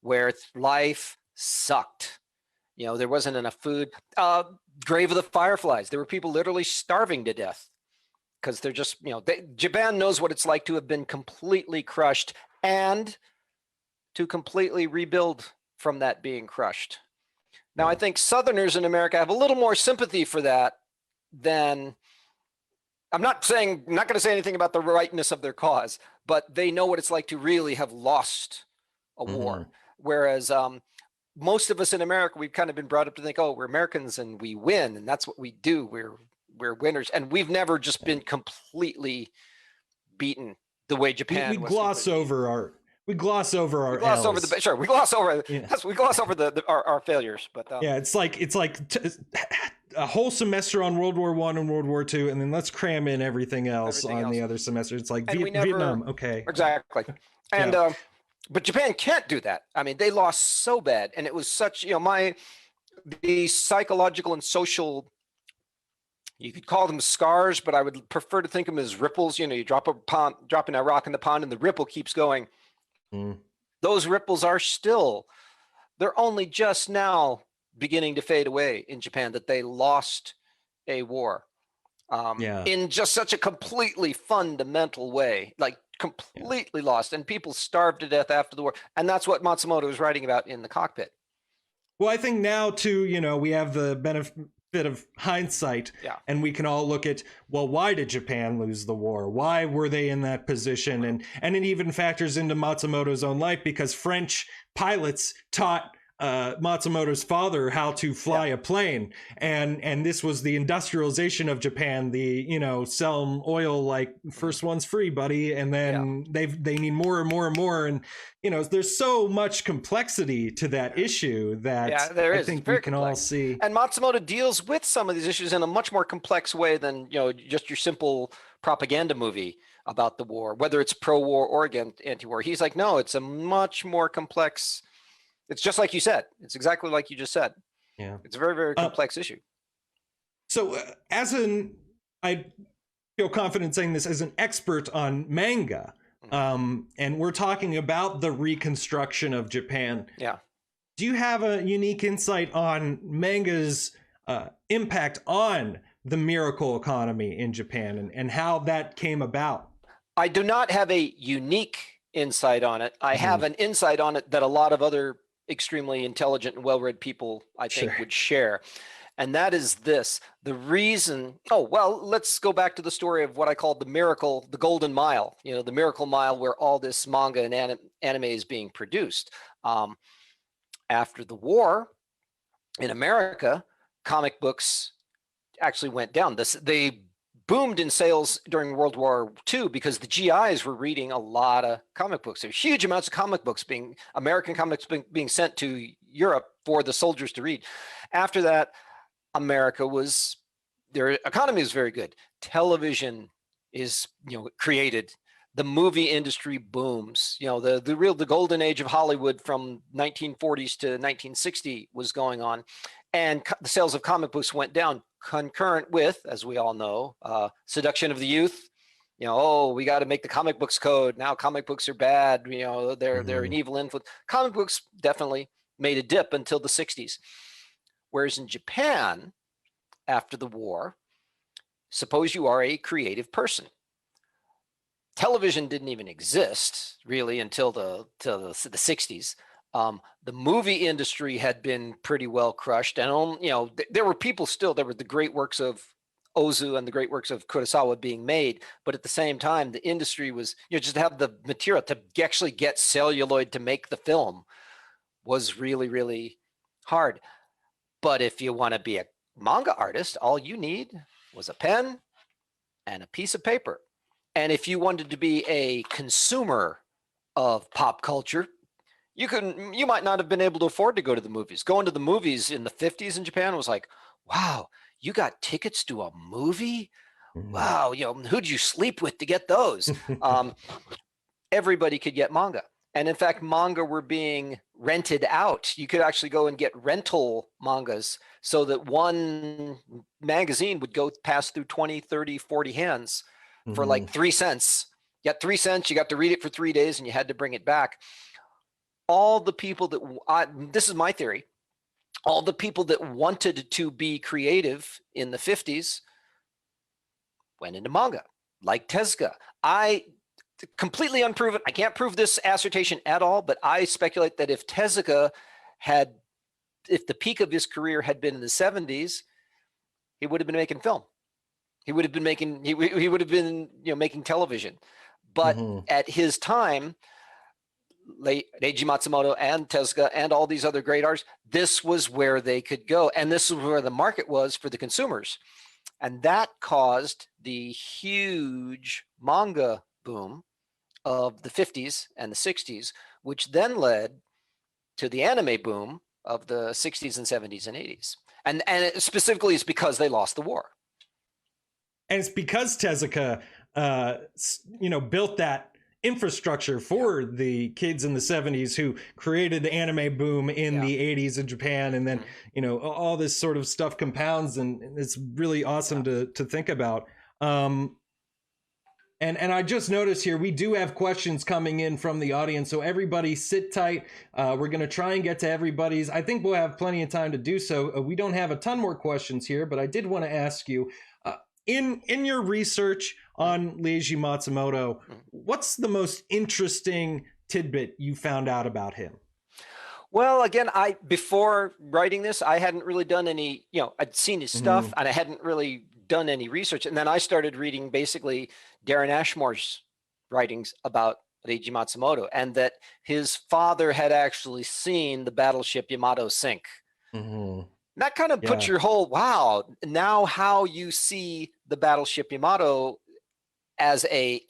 where life sucked. There wasn't enough food. Grave of the Fireflies. There were people literally starving to death because they're just, Japan knows what it's like to have been completely crushed and to completely rebuild from that being crushed. Now, I think Southerners in America have a little more sympathy for that than I'm not going to say anything about the rightness of their cause, but they know what it's like to really have lost a war. Whereas most of us in America, we've kind of been brought up to think, oh, we're Americans and we win, and that's what we do. We're winners, and we've never just been completely beaten the way Japan we was. gloss over our we gloss over our we gloss over the sure we gloss over we gloss over our failures, but yeah, it's like a whole semester on World War I and World War II, and then let's cram in everything else on the other semester. It's like Vietnam, okay, exactly, and but Japan can't do that. I mean, they lost so bad, and it was such, you know, the psychological and social, you could call them scars, but I would prefer to think of them as ripples. You know, you dropping a rock in the pond and the ripple keeps going. Those ripples are still, they're only just now beginning to fade away in Japan, that they lost a war in just such a completely fundamental way, like completely lost, and people starved to death after the war. And that's what Matsumoto is writing about in The Cockpit. Well, I think now too, you know, we have the benefit of hindsight, and we can all look at, well, why did Japan lose the war? Why were they in that position? And it even factors into Matsumoto's own life, because French pilots taught Matsumoto's father how to fly a plane, and this was the industrialization of Japan. The, you know, sell 'em oil like first one's free, buddy, and then they need more and more and more, and you know, there's so much complexity to that issue that I think we can all see. And Matsumoto deals with some of these issues in a much more complex way than, you know, just your simple propaganda movie about the war, whether it's pro-war or anti-war. He's like, no, it's a much more complex. It's just like you said. It's exactly like you just said. Yeah, it's a very, very complex issue. So, I feel confident saying this as an expert on manga, and we're talking about the reconstruction of Japan. Yeah. Do you have a unique insight on manga's impact on the miracle economy in Japan and how that came about? I do not have a unique insight on it. I have an insight on it that a lot of other extremely intelligent and well-read people, I think, would share. And that is this: the reason, let's go back to the story of what I call the miracle, the golden mile, you know, the miracle mile where all this manga and anime is being produced. After the war in America, comic books actually went down. They boomed in sales during World War II because the GIs were reading a lot of comic books. There were huge amounts of comic books American comics being sent to Europe for the soldiers to read. After that, their economy was very good. Television is, you know, created. The movie industry booms. You know, the golden age of Hollywood from 1940s to 1960 was going on, and the sales of comic books went down concurrent with, as we all know, seduction of the youth. You know, we got to make the comic books code. Now comic books are bad. You know, they're an evil influence. Comic books definitely made a dip until the 60s. Whereas in Japan, after the war, suppose you are a creative person. Television didn't even exist really until the 60s. The movie industry had been pretty well crushed, and you know, there were people still. There were the great works of Ozu and the great works of Kurosawa being made, but at the same time, the industry was, you know, just to have the material to actually get celluloid to make the film was really, really hard. But if you want to be a manga artist, all you need was a pen and a piece of paper. And if you wanted to be a consumer of pop culture, you might not have been able to afford to go to the movies. Going to the movies in the 50s in Japan was like, wow, you got tickets to a movie? Wow, you know, who'd you sleep with to get those? Everybody could get manga. And in fact, manga were being rented out. You could actually go and get rental mangas, so that one magazine would go pass through 20, 30, 40 hands for like 3 cents. You got 3 cents, you got to read it for 3 days, and you had to bring it back. All the people this is my theory, all the people that wanted to be creative in the 50s went into manga, like Tezuka. Completely unproven, I can't prove this assertion at all, but I speculate that if Tezuka if the peak of his career had been in the 70s, he would have been making film. He would have been making he would have been making television. But at his time, Leiji Matsumoto and Tezuka and all these other great artists, this was where they could go, and this was where the market was for the consumers, and that caused the huge manga boom of the 50s and the 60s, which then led to the anime boom of the 60s and 70s and 80s. And it specifically is because they lost the war. And it's because Tezuka, built that infrastructure for the kids in the 70s who created the anime boom in the 80s in Japan. And then, all this sort of stuff compounds, and it's really awesome to think about. And I just noticed here, we do have questions coming in from the audience. So everybody sit tight. We're going to try and get to everybody's. I think we'll have plenty of time to do so. We don't have a ton more questions here, but I did want to ask you, in your research on Leiji Matsumoto, what's the most interesting tidbit you found out about him? Well, again, before writing this, I hadn't really done any, I'd seen his stuff and I hadn't really done any research. And then I started reading basically Darren Ashmore's writings about Leiji Matsumoto, and that his father had actually seen the battleship Yamato sink. That kind of puts your whole, wow, now how you see the battleship Yamato as a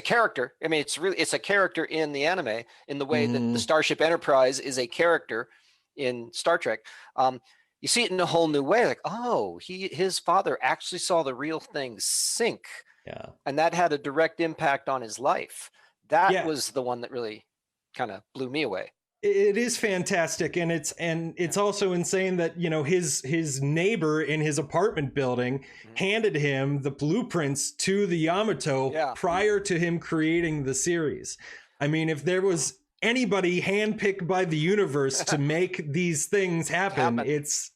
character. I mean, it's a character in the anime in the way that the Starship Enterprise is a character in Star Trek. You see it in a whole new way, like, oh, his father actually saw the real thing sink. Yeah. And that had a direct impact on his life. That was the one that really kind of blew me away. It is fantastic, and it's also insane that his neighbor in his apartment building handed him the blueprints to the Yamato prior to him creating the series. I mean, if there was anybody handpicked by the universe to make these things happen, it's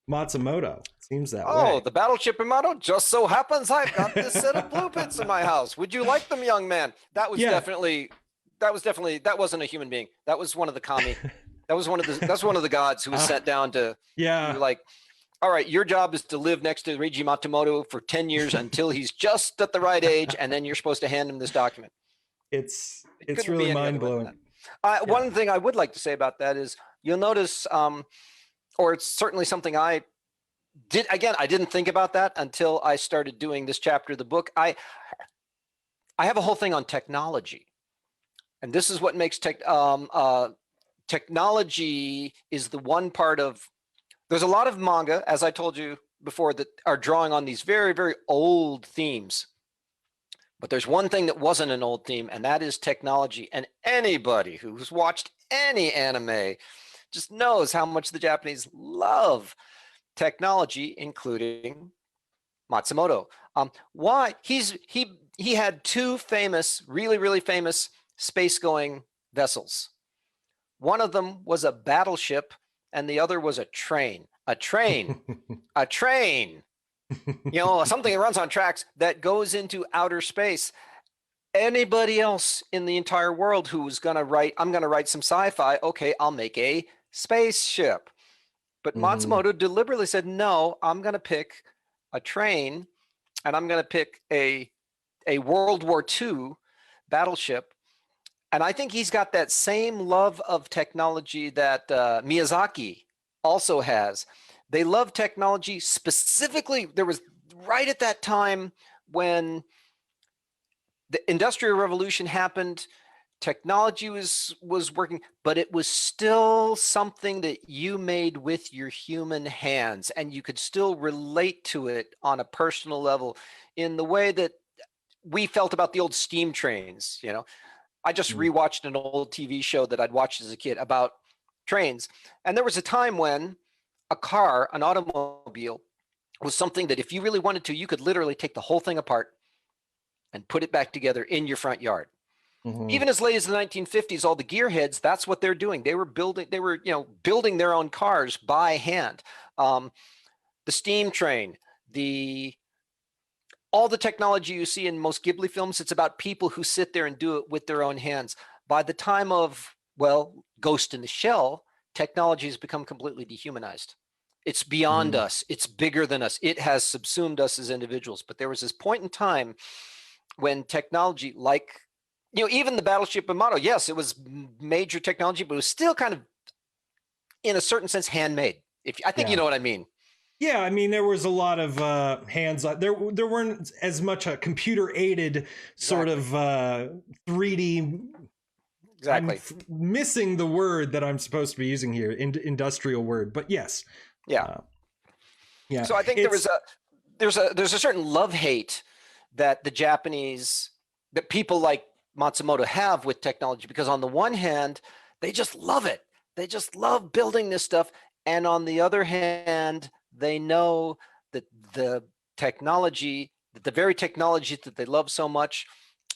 Matsumoto. It seems that way. Oh, the battleship Yamato just so happens I've got this set of blueprints in my house. Would you like them, young man? That was definitely. That wasn't a human being. That was one of the kami. That's one of the gods who was sent down to like, all right, your job is to live next to Leiji Matsumoto for 10 years until he's just at the right age, and then you're supposed to hand him this document. It's really mind-blowing. One thing I would like to say about that is you'll notice, or it's certainly something I didn't think about that until I started doing this chapter of the book. I have a whole thing on technology. And this is what makes technology is the one part of, there's a lot of manga, as I told you before, that are drawing on these very, very old themes. But there's one thing that wasn't an old theme, and that is technology. And anybody who's watched any anime just knows how much the Japanese love technology, including Matsumoto. Why? He had two famous, really, really famous space-going vessels. One of them was a battleship, and the other was a train. A train. Something that runs on tracks that goes into outer space. Anybody else in the entire world who's going to write, I'm going to write some sci-fi, okay, I'll make a spaceship. But Matsumoto deliberately said, no, I'm going to pick a train, and I'm going to pick a World War II battleship. And I think he's got that same love of technology that Miyazaki also has. They love technology specifically. There was right at that time when the Industrial Revolution happened, technology was working, but it was still something that you made with your human hands, and you could still relate to it on a personal level in the way that we felt about the old steam trains, I just rewatched an old TV show that I'd watched as a kid about trains. And there was a time when an automobile, was something that if you really wanted to, you could literally take the whole thing apart and put it back together in your front yard. Even as late as the 1950s, all the gearheads, that's what they're doing. They were building their own cars by hand. The steam train, all the technology you see in most Ghibli films, it's about people who sit there and do it with their own hands. By the time of, Ghost in the Shell, technology has become completely dehumanized. It's beyond us. It's bigger than us. It has subsumed us as individuals. But there was this point in time when technology, like, even the Battleship Yamato, yes, it was major technology, but it was still kind of, in a certain sense, handmade. I think you know what I mean. Yeah, I mean, there was a lot of hands-on. There weren't as much a computer-aided sort of 3D. Exactly. I'm missing the word that I'm supposed to be using here, industrial word, but yes. Yeah. Yeah. So I think there's a certain love-hate that that people like Matsumoto have with technology, because on the one hand, they just love it. They just love building this stuff. And on the other hand, they know that the very technology that they love so much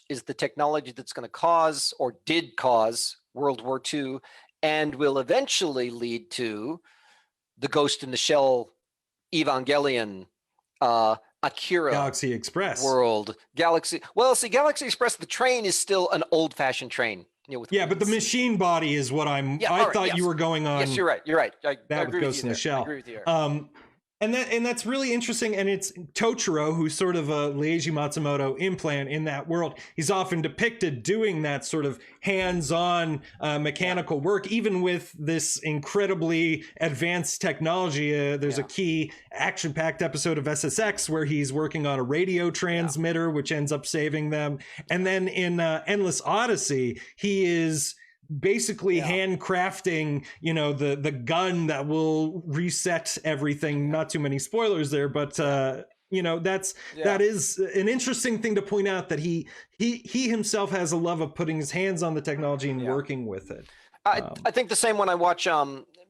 is the technology that's going to cause, or did cause, World War II, and will eventually lead to the Ghost in the Shell, Evangelion, Akira, Galaxy Express world, Galaxy. Well, see, Galaxy Express, the train is still an old-fashioned train. With but the machine body is what I thought you were going on. Yes, you're right. You're right. I that agree with Ghost with in you the Shell. I agree with you there. And that's really interesting. And it's Tochiro, who's sort of a Leiji Matsumoto implant in that world. He's often depicted doing that sort of hands-on mechanical work, even with this incredibly advanced technology. There's a key action-packed episode of SSX where he's working on a radio transmitter, which ends up saving them. And then in Endless Odyssey, he is basically handcrafting, the gun that will reset everything. Not too many spoilers there, but that is an interesting thing to point out, that he himself has a love of putting his hands on the technology and working with it. I think the same when I watch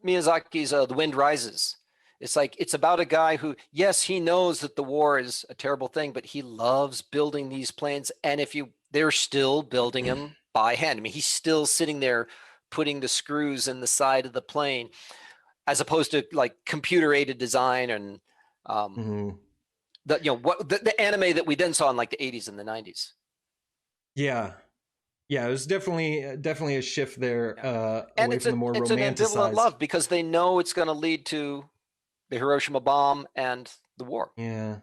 Miyazaki's The Wind Rises. It's like, it's about a guy who, yes, he knows that the war is a terrible thing, but he loves building these planes. And they're still building them by hand. I mean, he's still sitting there putting the screws in the side of the plane, as opposed to like computer-aided design and the anime that we then saw in like the 80s and the 90s. Yeah, it was definitely a shift there, and away from the more romanticized. It's an ambivalent love, because they know it's going to lead to the Hiroshima bomb and the war. Yeah.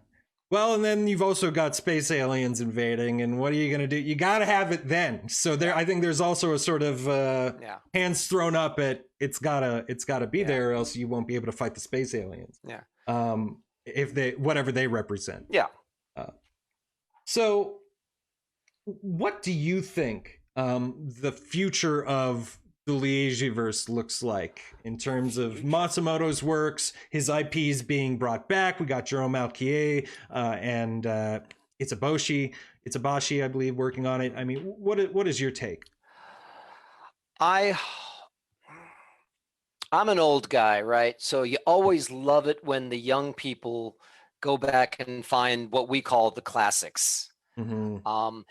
Well, and then you've also got space aliens invading, and what are you going to do? You got to have it then. So I think there's also a sort of hands thrown up at it's gotta be there, or else you won't be able to fight the space aliens. Yeah. If whatever they represent. Yeah. So, what do you think the future of the Leijiverse looks like in terms of Matsumoto's works, his IPs being brought back? We got Jerome Alquier and Itsubashi, I believe, working on it. I mean, what is your take? I'm an old guy, right? So you always love it when the young people go back and find what we call the classics. And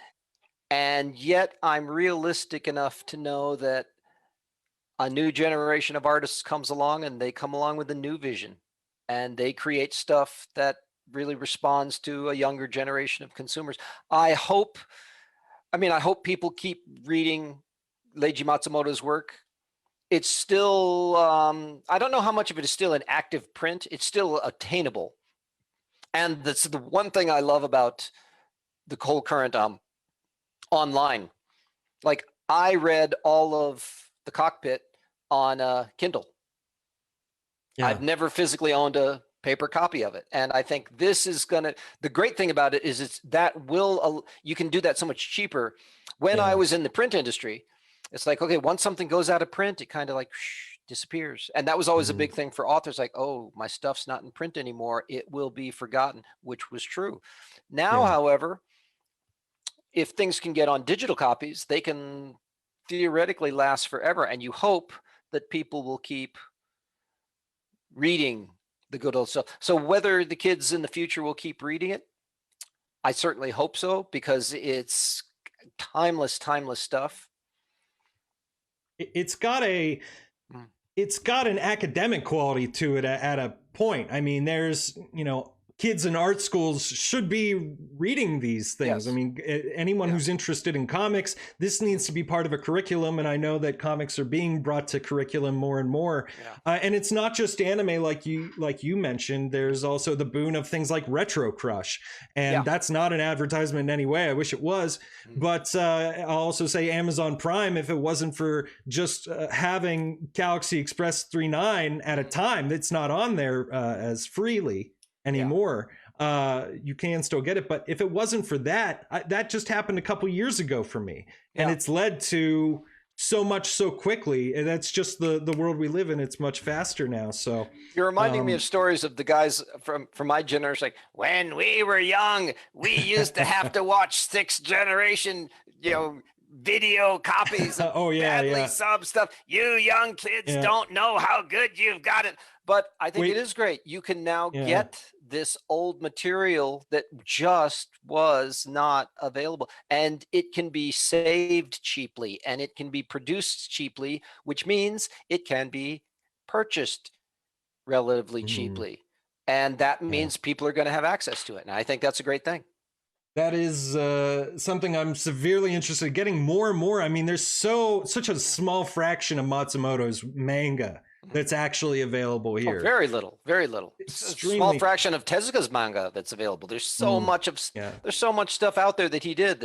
yet I'm realistic enough to know that a new generation of artists comes along, and they come along with a new vision, and they create stuff that really responds to a younger generation of consumers. I hope people keep reading Leiji Matsumoto's work. It's still, I don't know how much of it is still in active print. It's still attainable. And that's the one thing I love about the whole current online. Like, I read all of the Cockpit on Kindle. I've never physically owned a paper copy of it, and I think this is the great thing about it is you can do that so much cheaper. When I was in the print industry, it's like, okay, once something goes out of print, it kind of like disappears, and that was always a big thing for authors. Like, oh, my stuff's not in print anymore, it will be forgotten, which was true. Now, however, if things can get on digital copies, they can theoretically last forever, and you hope that people will keep reading the good old stuff. So whether the kids in the future will keep reading it, I certainly hope so, because it's timeless stuff. It's got an academic quality to it at a point. I mean, there's, kids in art schools should be reading these things. Yes. I mean, anyone who's interested in comics, this needs to be part of a curriculum. And I know that comics are being brought to curriculum more and more. And it's not just anime, like you mentioned. There's also the boon of things like Retro Crush, and that's not an advertisement in any way. I wish it was, but I'll also say Amazon Prime. If it wasn't for just having Galaxy Express 3.9 at a time, it's not on there as freely anymore. You can still get it, but if it wasn't for that, that just happened a couple years ago for me, and it's led to so much so quickly. And that's just the world we live in. It's much faster now. So you're reminding me of stories of the guys from my generation, like, when we were young, we used to have to watch 6th generation, video copies of badly sub stuff. You young kids don't know how good you've got it. But I think it is great. You can now get this old material that just was not available, and it can be saved cheaply, and it can be produced cheaply, which means it can be purchased relatively cheaply. And that means people are going to have access to it. And I think that's a great thing. That is something I'm severely interested in getting more and more. I mean, there's such a small fraction of Matsumoto's manga that's actually available here. Oh, very little, very little. Extremely. A small fraction of Tezuka's manga that's available. There's so much of there's so much stuff out there that he did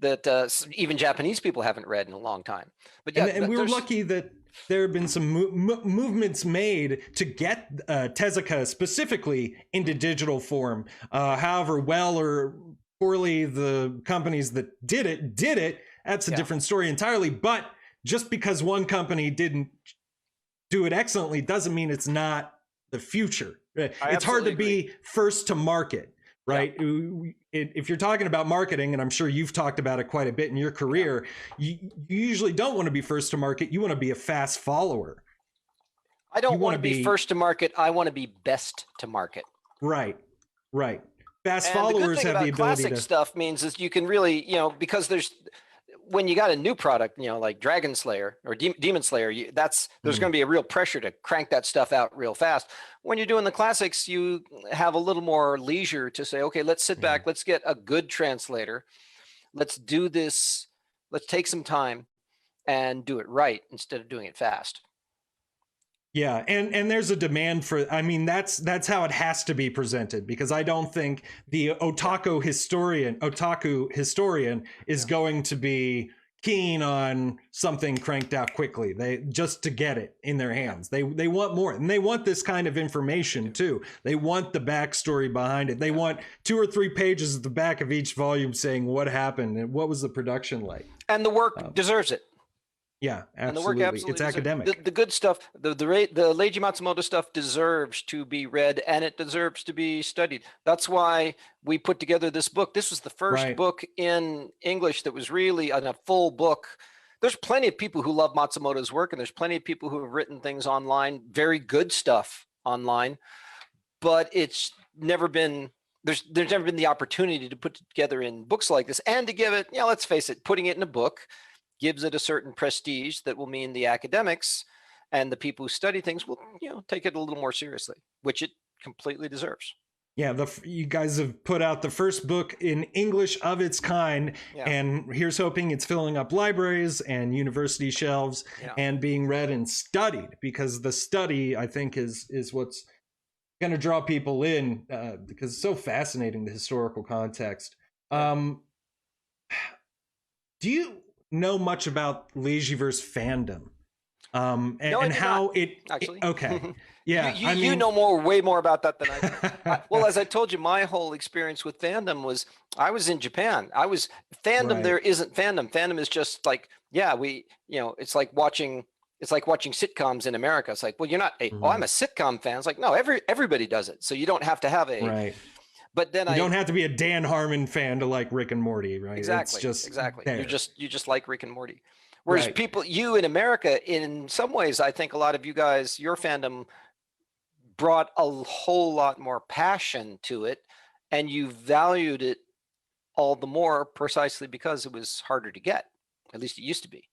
that even Japanese people haven't read in a long time. But and we were lucky that there have been some movements made to get Tezuka specifically into digital form. However well or poorly the companies that did it, that's a different story entirely. But just because one company didn't do it excellently doesn't mean it's not the future. It's hard to be first to market, right? If you're talking about marketing, and I'm sure you've talked about it quite a bit in your career, you usually don't want to be first to market. You want to be a fast follower. I don't want to be first to market. I want to be best to market. Right. Fast followers have the ability classic to stuff means is you can really, because when you got a new product, like Dragon Slayer or Demon Slayer, there's going to be a real pressure to crank that stuff out real fast. When you're doing the classics, you have a little more leisure to say, okay, let's sit back, let's get a good translator, let's do this, let's take some time and do it right instead of doing it fast. Yeah, and there's a demand for, I mean, that's how it has to be presented, because I don't think the otaku historian is going to be keen on something cranked out quickly. They just to get it in their hands. They want more, and they want this kind of information too. They want the backstory behind it. They want 2 or 3 pages at the back of each volume saying what happened and what was the production like. And the work deserves it. Yeah, absolutely. And the work absolutely it's academic. The good stuff, the Leiji Matsumoto stuff deserves to be read, and it deserves to be studied. That's why we put together this book. This was the first book in English that was really a full book. There's plenty of people who love Matsumoto's work, and there's plenty of people who have written things online, very good stuff online, but it's never been, there's never been the opportunity to put it together in books like this, and to give it, let's face it, putting it in a book gives it a certain prestige that will mean the academics and the people who study things will, take it a little more seriously, which it completely deserves. Yeah, you guys have put out the first book in English of its kind, and here's hoping it's filling up libraries and university shelves and being read and studied, because the study, I think, is what's going to draw people in, because it's so fascinating, the historical context. Do you know much about Leijiverse fandom? And how it actually you know way more about that than I do. Well, as I told you, my whole experience with fandom was I was in Japan. Fandom there isn't fandom. Fandom is just like, it's like watching sitcoms in America. It's like, well, you're not I'm a sitcom fan. It's like, no, everybody does it. So you don't have to have a But then you don't have to be a Dan Harmon fan to like Rick and Morty, right? Exactly. It's just exactly. there. You just like Rick and Morty. Whereas you in America, in some ways, I think a lot of you guys, your fandom brought a whole lot more passion to it, and you valued it all the more precisely because it was harder to get. At least it used to be.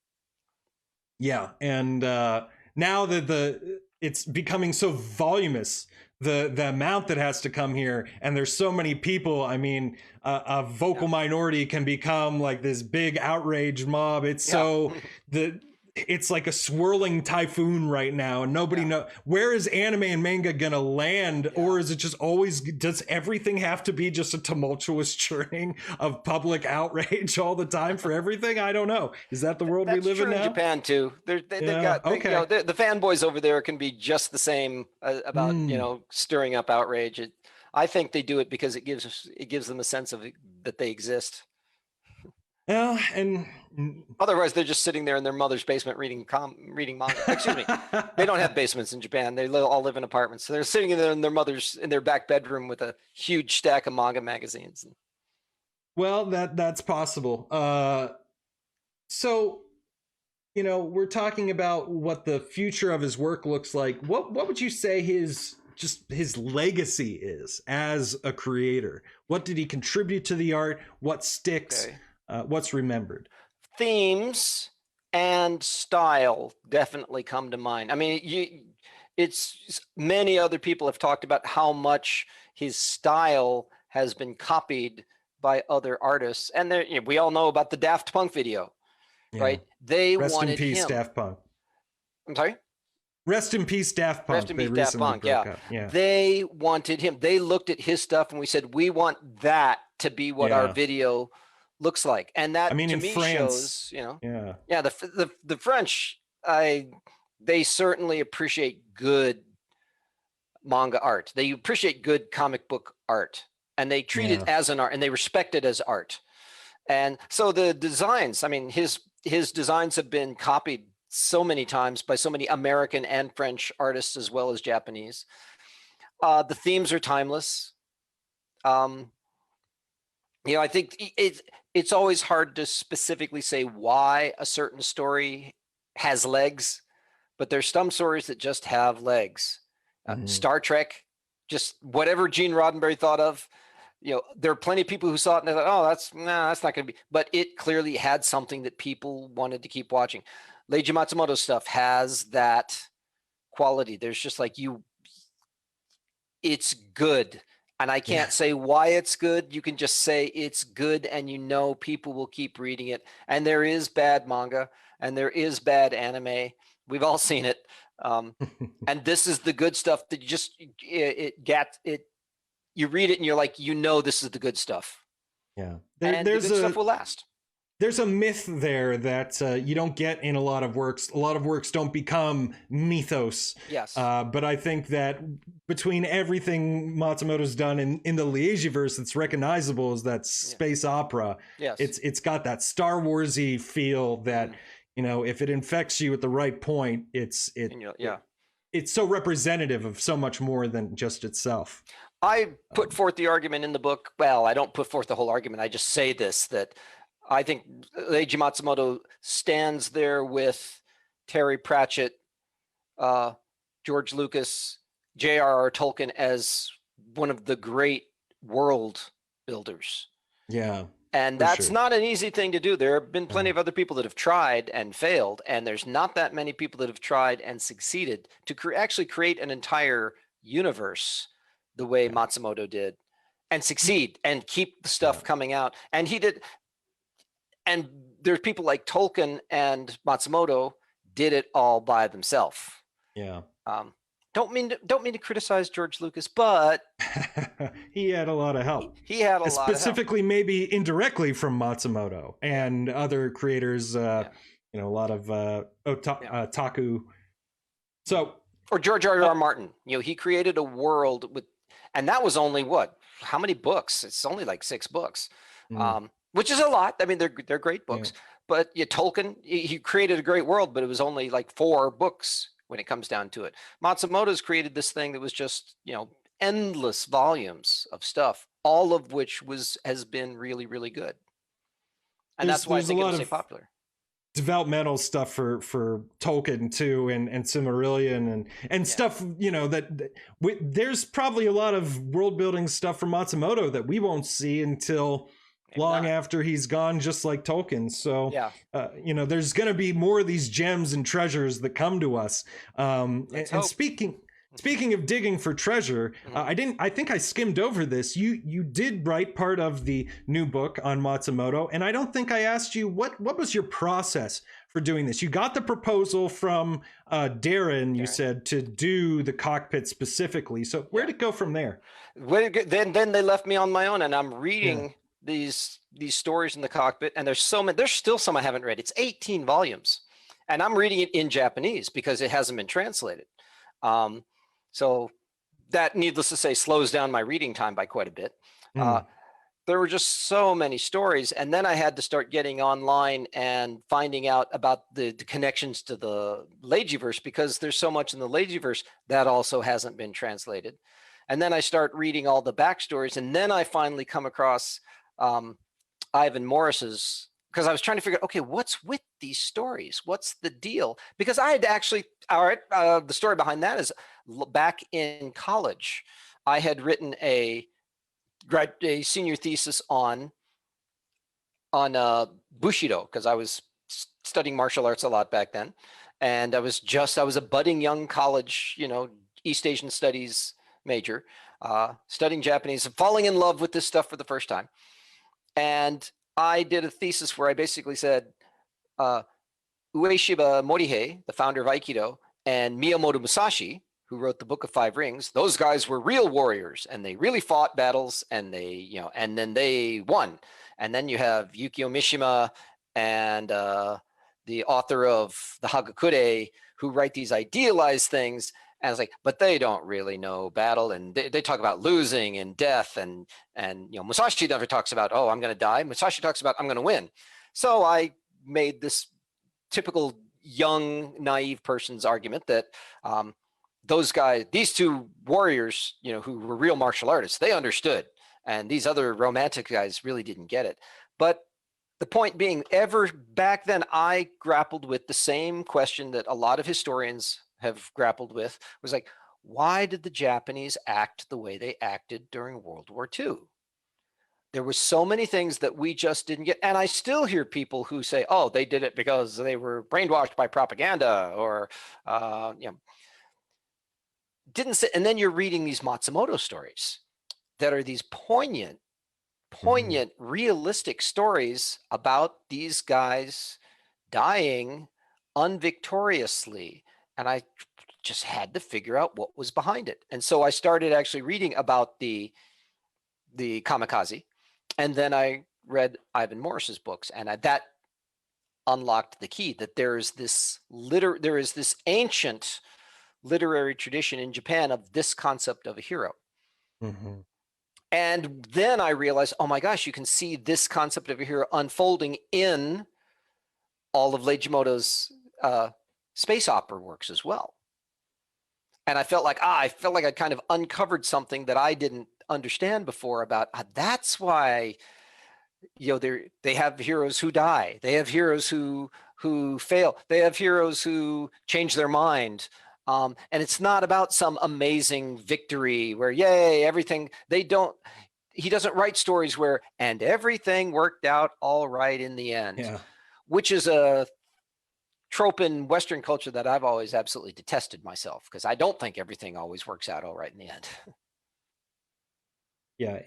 Yeah, and now that it's becoming so voluminous, the amount that has to come here, and there's so many people. I mean, a vocal minority can become like this big outrage mob. It's so it's like a swirling typhoon right now, and nobody know where is anime and manga gonna land, or is it just always, does everything have to be just a tumultuous churning of public outrage all the time for everything? I don't know. Is that the world we live in now? In Japan too. They've got you know, the fanboys over there can be just the same about you know, stirring up outrage. I think they do it because it gives them a sense of that they exist. Well, and otherwise they're just sitting there in their mother's basement reading manga. Excuse me. They don't have basements in Japan. They all live in apartments. So they're sitting in their back bedroom with a huge stack of manga magazines. Well, that's possible. So, you know, we're talking about what the future of his work looks like. What would you say his legacy is as a creator? What did he contribute to the art? What sticks? Okay. What's remembered? Themes and style definitely come to mind. I mean, it's many other people have talked about how much his style has been copied by other artists, and you know, we all know about the Daft Punk video, right? They Rest wanted in peace, him. Daft Punk. I'm sorry. Rest in peace, Daft Punk. Rest in peace, Daft Punk. Yeah. They wanted him. They looked at his stuff, and we said, we want that to be what our video looks like. And that, I mean, to me, France shows, you know, the French, they certainly appreciate good manga art. They appreciate good comic book art, and they treat it as an art, and they respect it as art. And so the designs, I mean, his designs have been copied so many times by so many American and French artists, as well as Japanese. The themes are timeless. You know, I think it's always hard to specifically say why a certain story has legs, but there's some stories that just have legs. Star Trek, just whatever Gene Roddenberry thought of, you know, there are plenty of people who saw it and they thought, oh, that's not going to be, but it clearly had something that people wanted to keep watching. Leiji Matsumoto stuff has that quality. There's just like it's good. And I can't say why it's good. You can just say it's good, and you know people will keep reading it. And there is bad manga, and there is bad anime. We've all seen it. And this is the good stuff that you read it and you're like, you know, this is the good stuff. Yeah. And the good stuff will last. There's a myth there that you don't get in a lot of works. A lot of works don't become mythos. Yes. But I think that between everything Matsumoto's done in the Leijiverse, that's recognizable as that space opera. Yes. It's got that Star Wars-y feel that, you know, if it infects you at the right point, it's so representative of so much more than just itself. I put forth the argument in the book. Well, I don't put forth the whole argument. I just say this, that I think Leiji Matsumoto stands there with Terry Pratchett, George Lucas, J.R.R. Tolkien as one of the great world builders. Yeah. And that's not an easy thing to do. There have been plenty of other people that have tried and failed, and there's not that many people that have tried and succeeded to actually create an entire universe the way Matsumoto did, and succeed and keep the stuff coming out. And he did. And there's people like Tolkien and Matsumoto did it all by themselves. Yeah. Don't mean to criticize George Lucas, but he had a lot of help. He had a lot of help. Specifically, maybe indirectly from Matsumoto and other creators. You know, a lot of otaku. So, or George R.R. Martin. You know, he created a world with, and that was only what? How many books? It's only like 6 books. Which is a lot. I mean, they're great books. But Tolkien, he created a great world, but it was only like 4 books when it comes down to it. Matsumoto's created this thing that was just, you know, endless volumes of stuff, all of which has been really, really good. And that's why I think it'll stay popular. Developmental stuff for Tolkien too, and Silmarillion and stuff, you know, there's probably a lot of world building stuff from Matsumoto that we won't see until long after he's gone, just like Tolkien. So, you know, there's going to be more of these gems and treasures that come to us. And speaking Speaking of digging for treasure, Mhm. I think I skimmed over this. You did write part of the new book on Matsumoto, and I don't think I asked you what was your process for doing this. You got the proposal from Darren, you Darren. said, to do the Cockpit specifically. So Yeah. where'd it go from there? Then they left me on my own, and I'm Yeah. reading these stories in the Cockpit, and there's so many. There's still some I haven't read. It's 18 volumes, and I'm reading it in Japanese because it hasn't been translated. Um, so that, needless to say, slows down my reading time by quite a bit. Uh, Mm. there were just so many stories, and then I had to start getting online and finding out about the connections to the Leijiverse, because there's so much in the Leijiverse that also hasn't been translated. And then I start reading all the backstories, and then I finally come across um, Ivan Morris's, because I was trying to figure out, okay, what's with these stories? What's the deal? Because I had actually, all right, the story behind that is back in college, I had written a senior thesis on Bushido, because I was studying martial arts a lot back then, and I was a budding young college, East Asian studies major, studying Japanese and falling in love with this stuff for the first time. And I did a thesis where I basically said, uh, Ueshiba Morihei, the founder of Aikido, and Miyamoto Musashi, who wrote the Book of Five Rings, those guys were real warriors, and they really fought battles, and and then they won. And then you have Yukio Mishima and the author of the Hagakure, who write these idealized things. And I was like, but they don't really know battle, and they talk about losing and death, and Musashi never talks about, oh, I'm going to die. Musashi talks about, I'm going to win. So I made this typical young naive person's argument that those guys, these two warriors, who were real martial artists, they understood, and these other romantic guys really didn't get it. But the point being, ever back then, I grappled with the same question that a lot of historians have grappled with, was like, why did the Japanese act the way they acted during World War II? There were so many things that we just didn't get. And I still hear people who say, oh, they did it because they were brainwashed by propaganda, or, didn't say. And then you're reading these Matsumoto stories that are these Mm-hmm. poignant, realistic stories about these guys dying unvictoriously. And I just had to figure out what was behind it. And so I started actually reading about the Kamikaze, and then I read Ivan Morris's books, and that unlocked the key that there is this ancient literary tradition in Japan of this concept of a hero. Mm-hmm. And then I realized, oh my gosh, you can see this concept of a hero unfolding in all of Leijimoto's space opera works as well. And I felt like I kind of uncovered something that I didn't understand before about that's why they have heroes who die, they have heroes who fail, they have heroes who change their mind, and it's not about some amazing victory where yay everything. He doesn't write stories where and everything worked out all right in the end, Yeah. which is a trope in Western culture that I've always absolutely detested myself, because I don't think everything always works out all right in the end. Yeah,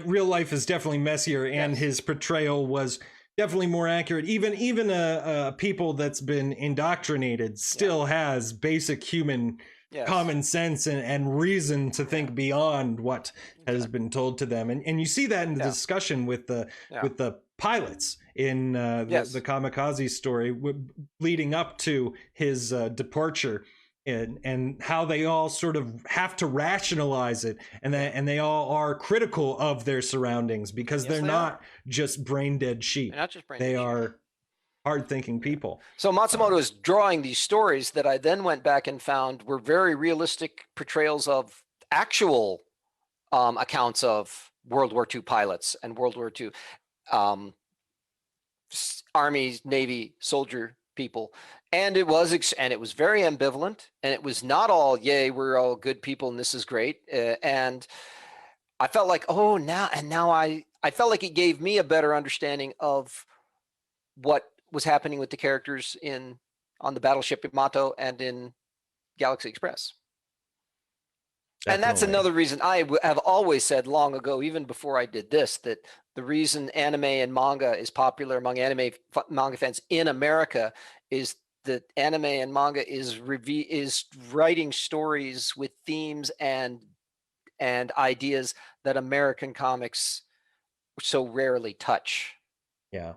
real life is definitely messier, and Yes. his portrayal was definitely more accurate. Even a people that's been indoctrinated Yeah. still has basic human Yes. common sense and reason to Yeah. think beyond what has Exactly. been told to them. And you see that in the Yeah. discussion Yeah. with the pilots in the Yes. Kamikaze story, leading up to his departure, and how they all sort of have to rationalize it, Yeah. and they all are critical of their surroundings because Yes, they're they are. not just brain dead They're sheep. not just brain They dead sheep. are hard thinking Yeah. people. So um, Matsumoto is drawing these stories that I then went back and found were very realistic portrayals of actual accounts of World War II pilots and World War II um, Army, Navy, soldier people. And it was very ambivalent, and it was not all yay, we're all good people and this is great. And I felt like, oh, now I felt like it gave me a better understanding of what was happening with the characters on the battleship Yamato and in Galaxy Express. And that's another reason have always said long ago, even before I did this, that the reason anime and manga is popular among manga fans in America is that anime and manga is writing stories with themes and ideas that American comics so rarely touch. Yeah.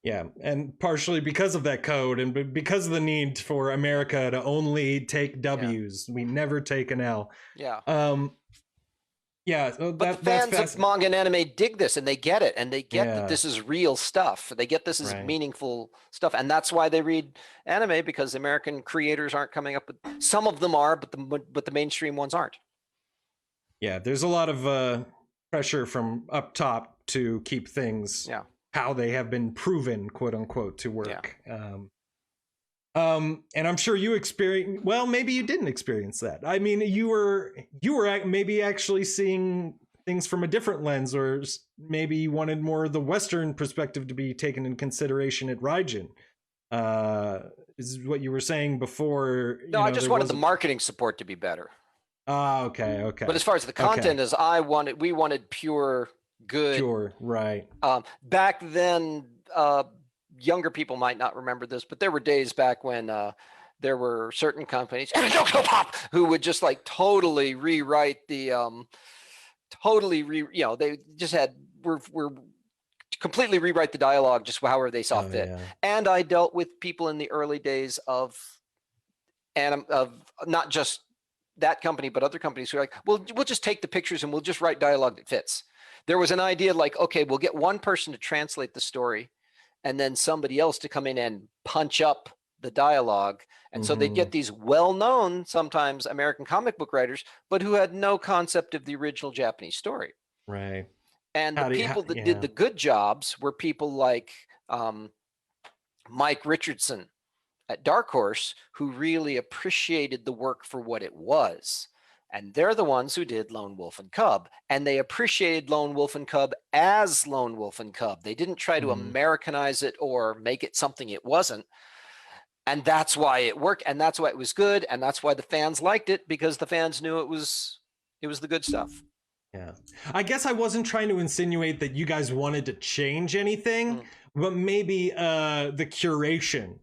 Yeah, and partially because of that code and because of the need for America to only take W's. We never take an L. Yeah. Yeah, but the fans of manga and anime dig this, and they get it, and they get that this is real stuff. They get this as meaningful stuff, and that's why they read anime, because American creators aren't coming up with. Some of them are, but the mainstream ones aren't. Yeah, there's a lot of pressure from up top to keep things how they have been proven, quote unquote, to work. And I'm sure you experienced, well, maybe you didn't experience that. I mean, you were maybe actually seeing things from a different lens, or maybe you wanted more of the Western perspective to be taken in consideration at Raijin. Is what you were saying before. No, I just wanted the marketing support to be better. Okay. But as far as the content is, we wanted pure, good. Pure, right. Back then, younger people might not remember this, but there were days back when there were certain companies who would just like totally rewrite the they just were completely rewrite the dialogue just however they saw fit. And I dealt with people in the early days of not just that company, but other companies who are like, we'll just take the pictures and we'll just write dialogue that fits. There was an idea like, okay, we'll get one person to translate the story and then somebody else to come in and punch up the dialogue. And so they'd get these well-known, sometimes American comic book writers, but who had no concept of the original Japanese story. Right. And the people that did the good jobs were people like Mike Richardson at Dark Horse, who really appreciated the work for what it was. And they're the ones who did Lone Wolf and Cub. And they appreciated Lone Wolf and Cub as Lone Wolf and Cub. They didn't try to Americanize it or make it something it wasn't. And that's why it worked. And that's why it was good. And that's why the fans liked it, because the fans knew it was the good stuff. Yeah. I guess I wasn't trying to insinuate that you guys wanted to change anything, but maybe the curation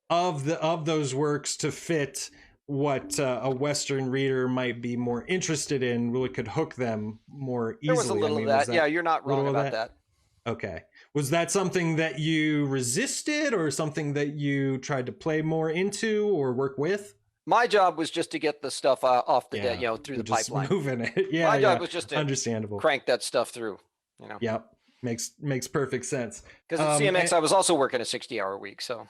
of those works to fit what a Western reader might be more interested in, really could hook them more easily. There was a little of that. Yeah, you're not wrong about that. Okay. Was that something that you resisted, or something that you tried to play more into or work with? My job was just to get the stuff off the through the pipeline. Moving it. Yeah. My job was just to understandable. Crank that stuff through. Yep. Makes perfect sense. Because at CMX, I was also working a 60-hour week, so.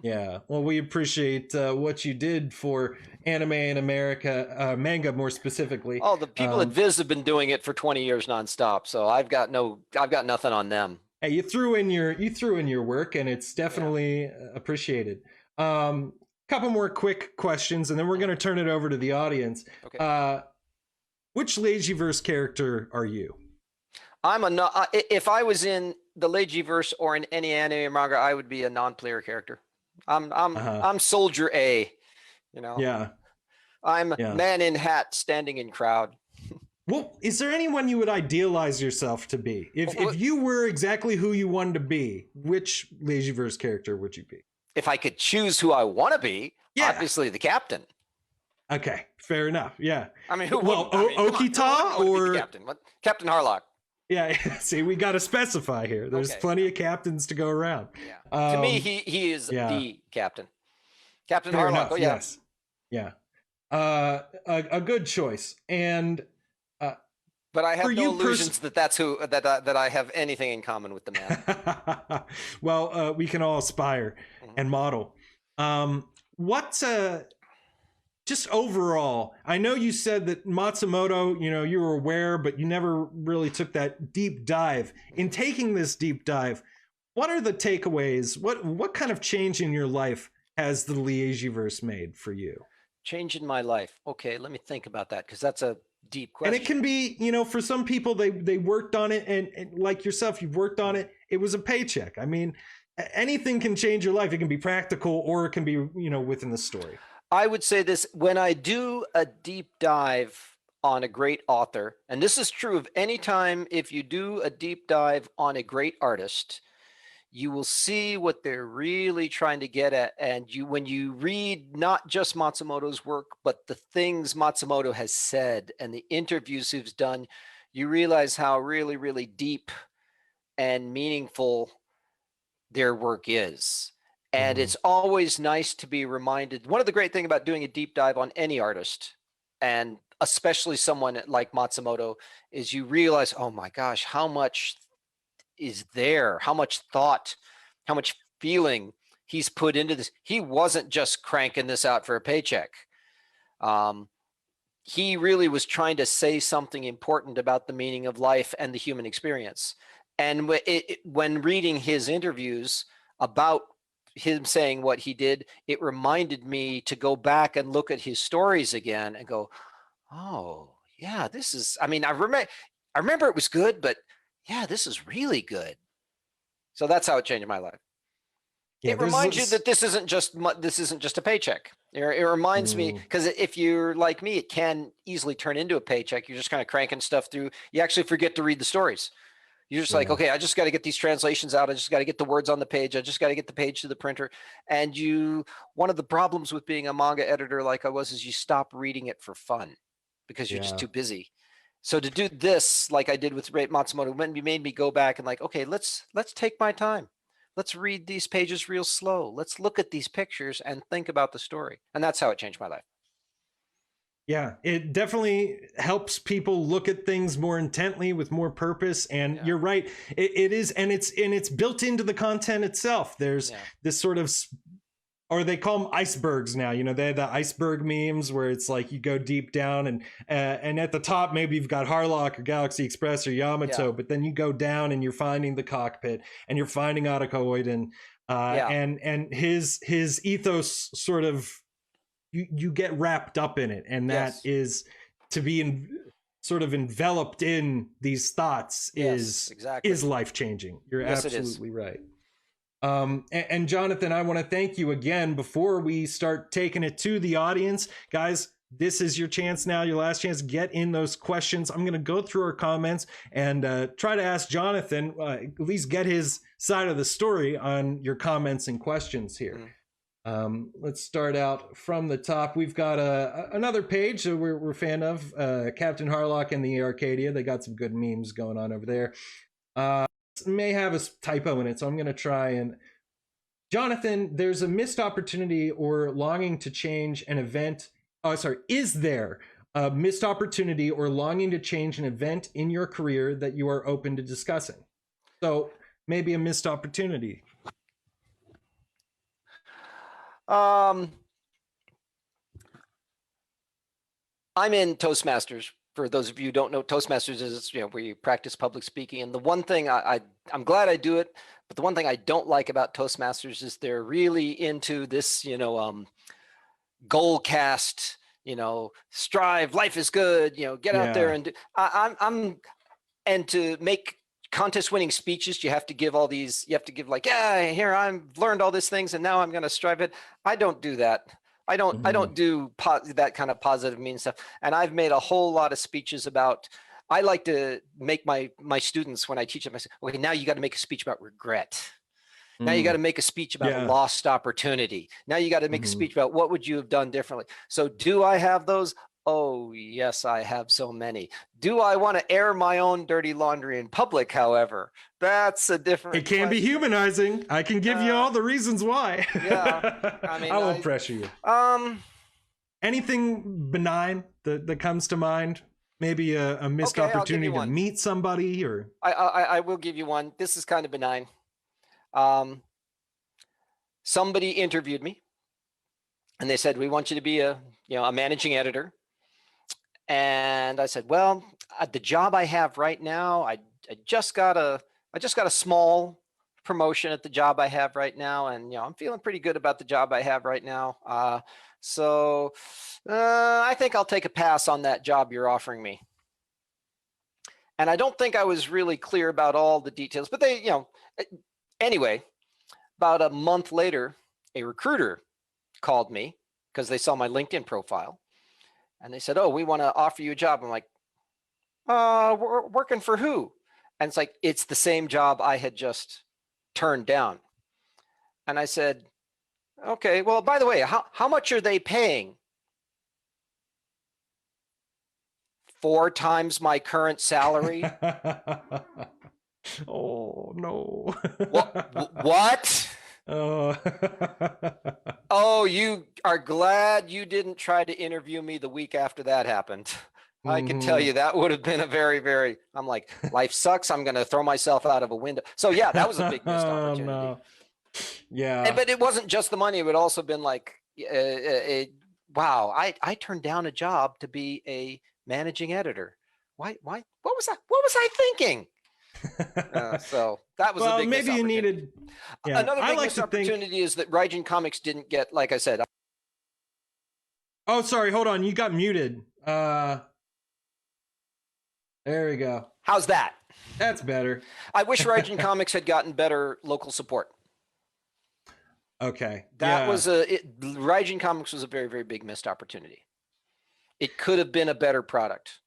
Yeah, well, we appreciate what you did for anime in America, manga more specifically. Oh, the people at Viz have been doing it for 20 years nonstop, so I've got nothing on them. Hey, you threw in your work, and it's definitely appreciated. Couple more quick questions, and then we're going to turn it over to the audience. Okay. Which Leijiverse character are you? If I was in the Leijiverse or in any anime or manga, I would be a non-player character. I'm Soldier A, Yeah. I'm man in hat standing in crowd. Well, is there anyone you would idealize yourself to be? If you were exactly who you wanted to be, which Leijiverse character would you be? If I could choose who I want to be, obviously the captain. Okay, fair enough. Yeah. I mean, who? Well, Okita or Captain? Captain Harlock. Yeah, see, we got to specify here. There's plenty of captains to go around. Yeah. To me, he is the captain. Captain Harlock. Enough, yes. Yeah. A good choice. And but I have no illusions that I have anything in common with the man. Well, we can all aspire and model. Just overall, I know you said that Matsumoto, you were aware, but you never really took that deep dive. In taking this deep dive, what are the takeaways? What kind of change in your life has the Leijiverse made for you? Change in my life. Okay, let me think about that, because that's a deep question. And it can be, for some people, they worked on it, and like yourself, you've worked on it. It was a paycheck. I mean, anything can change your life. It can be practical, or it can be, within the story. I would say this: when I do a deep dive on a great author, and this is true of any time, if you do a deep dive on a great artist, you will see what they're really trying to get at. And when you read not just Matsumoto's work, but the things Matsumoto has said and the interviews he's done, you realize how really, really deep and meaningful their work is. And it's always nice to be reminded. One of the great things about doing a deep dive on any artist, and especially someone like Matsumoto, is you realize, oh my gosh, how much is there, how much thought, how much feeling he's put into this. He wasn't just cranking this out for a paycheck. He really was trying to say something important about the meaning of life and the human experience. And when reading his interviews about him saying what he did, it reminded me to go back and look at his stories again and go, oh yeah, this is, I mean, I remember it was good, but yeah, this is really good. So that's how it changed my life. Yeah, it reminds you that this isn't just a paycheck. It reminds me, because if you're like me, it can easily turn into a paycheck. You're just kind of cranking stuff through. You actually forget to read the stories. You're just like, okay, I just got to get these translations out. I just got to get the words on the page. I just got to get the page to the printer. And one of the problems with being a manga editor like I was is you stop reading it for fun because you're just too busy. So to do this, like I did with Matsumoto, made me go back and like, okay, let's take my time. Let's read these pages real slow. Let's look at these pictures and think about the story. And that's how it changed my life. Yeah, it definitely helps people look at things more intently with more purpose. And you're right, it is, and it's built into the content itself. There's this sort of, or they call them icebergs now. You know, they have the iceberg memes where it's like you go deep down and at the top maybe you've got Harlock or Galaxy Express or Yamato, but then you go down and you're finding the Cockpit and you're finding Otakoiden, and his ethos sort of, you get wrapped up in it, and that is to be sort of enveloped in these thoughts is life-changing. You're absolutely right. And Jonathan, I want to thank you again. Before we start taking it to the audience, guys, this is your chance now, your last chance. Get in those questions. I'm going to go through our comments and try to ask Jonathan, at least get his side of the story on your comments and questions here. Let's start out from the top. We've got another page that we're a fan of, Captain Harlock and the Arcadia. They got some good memes going on over there. May have a typo in it, so I'm going to try and... Jonathan, there's a missed opportunity or longing to change an event. Oh, sorry. Is there a missed opportunity or longing to change an event in your career that you are open to discussing? So maybe a missed opportunity. I'm in Toastmasters. For those of you who don't know, Toastmasters is, you know, where you practice public speaking. And the one thing I'm glad I do it, but the one thing I don't like about Toastmasters is they're really into this, you know, goal cast, you know, strive, life is good, you know, get out there and do. And to make contest winning speeches, you have to give all these, you have to give like, yeah, here I've learned all these things and now I'm going to strive it. I don't do that. I don't do that kind of positive mean stuff. And I've made a whole lot of speeches about, I like to make my students, when I teach them, I say, okay, now you got to make a speech about regret. Now you got to make a speech about lost opportunity. Now you got to make a speech about what would you have done differently. So do I have those? Oh, yes, I have so many. Do I want to air my own dirty laundry in public, however? That's a different It can be humanizing. I can give you all the reasons why. Yeah. I mean, I won't pressure you. Anything benign that comes to mind? Maybe a missed opportunity to meet somebody, or I will give you one. This is kind of benign. Somebody interviewed me and they said, we want you to be a managing editor. And I said, well, the job I have right now, I just got a small promotion at the job I have right now. And, you know, I'm feeling pretty good about the job I have right now. So I think I'll take a pass on that job you're offering me. And I don't think I was really clear about all the details, but they, you know, anyway, about a month later, a recruiter called me because they saw my LinkedIn profile. And they said, oh, we want to offer you a job. I'm like, working for who? And it's like, it's the same job I had just turned down. And I said, okay, well, by the way, how much are they paying? 4 times my current salary. Oh no. What? Oh. Oh, you are glad you didn't try to interview me the week after that happened. I can tell you that would have been a very, I'm like, life sucks. I'm going to throw myself out of a window. So yeah, that was a big missed opportunity. No. Yeah. But it wasn't just the money. It would also been like, wow, I turned down a job to be a managing editor. Why? What was that? What was I thinking? So that was a big maybe you needed. Yeah, another big missed opportunity is that Raijin Comics didn't get, like I said. Oh, sorry. Hold on. You got muted. There we go. How's that? That's better. I wish Raijin Comics had gotten better local support. Okay. That was Raijin Comics was a very big missed opportunity. It could have been a better product.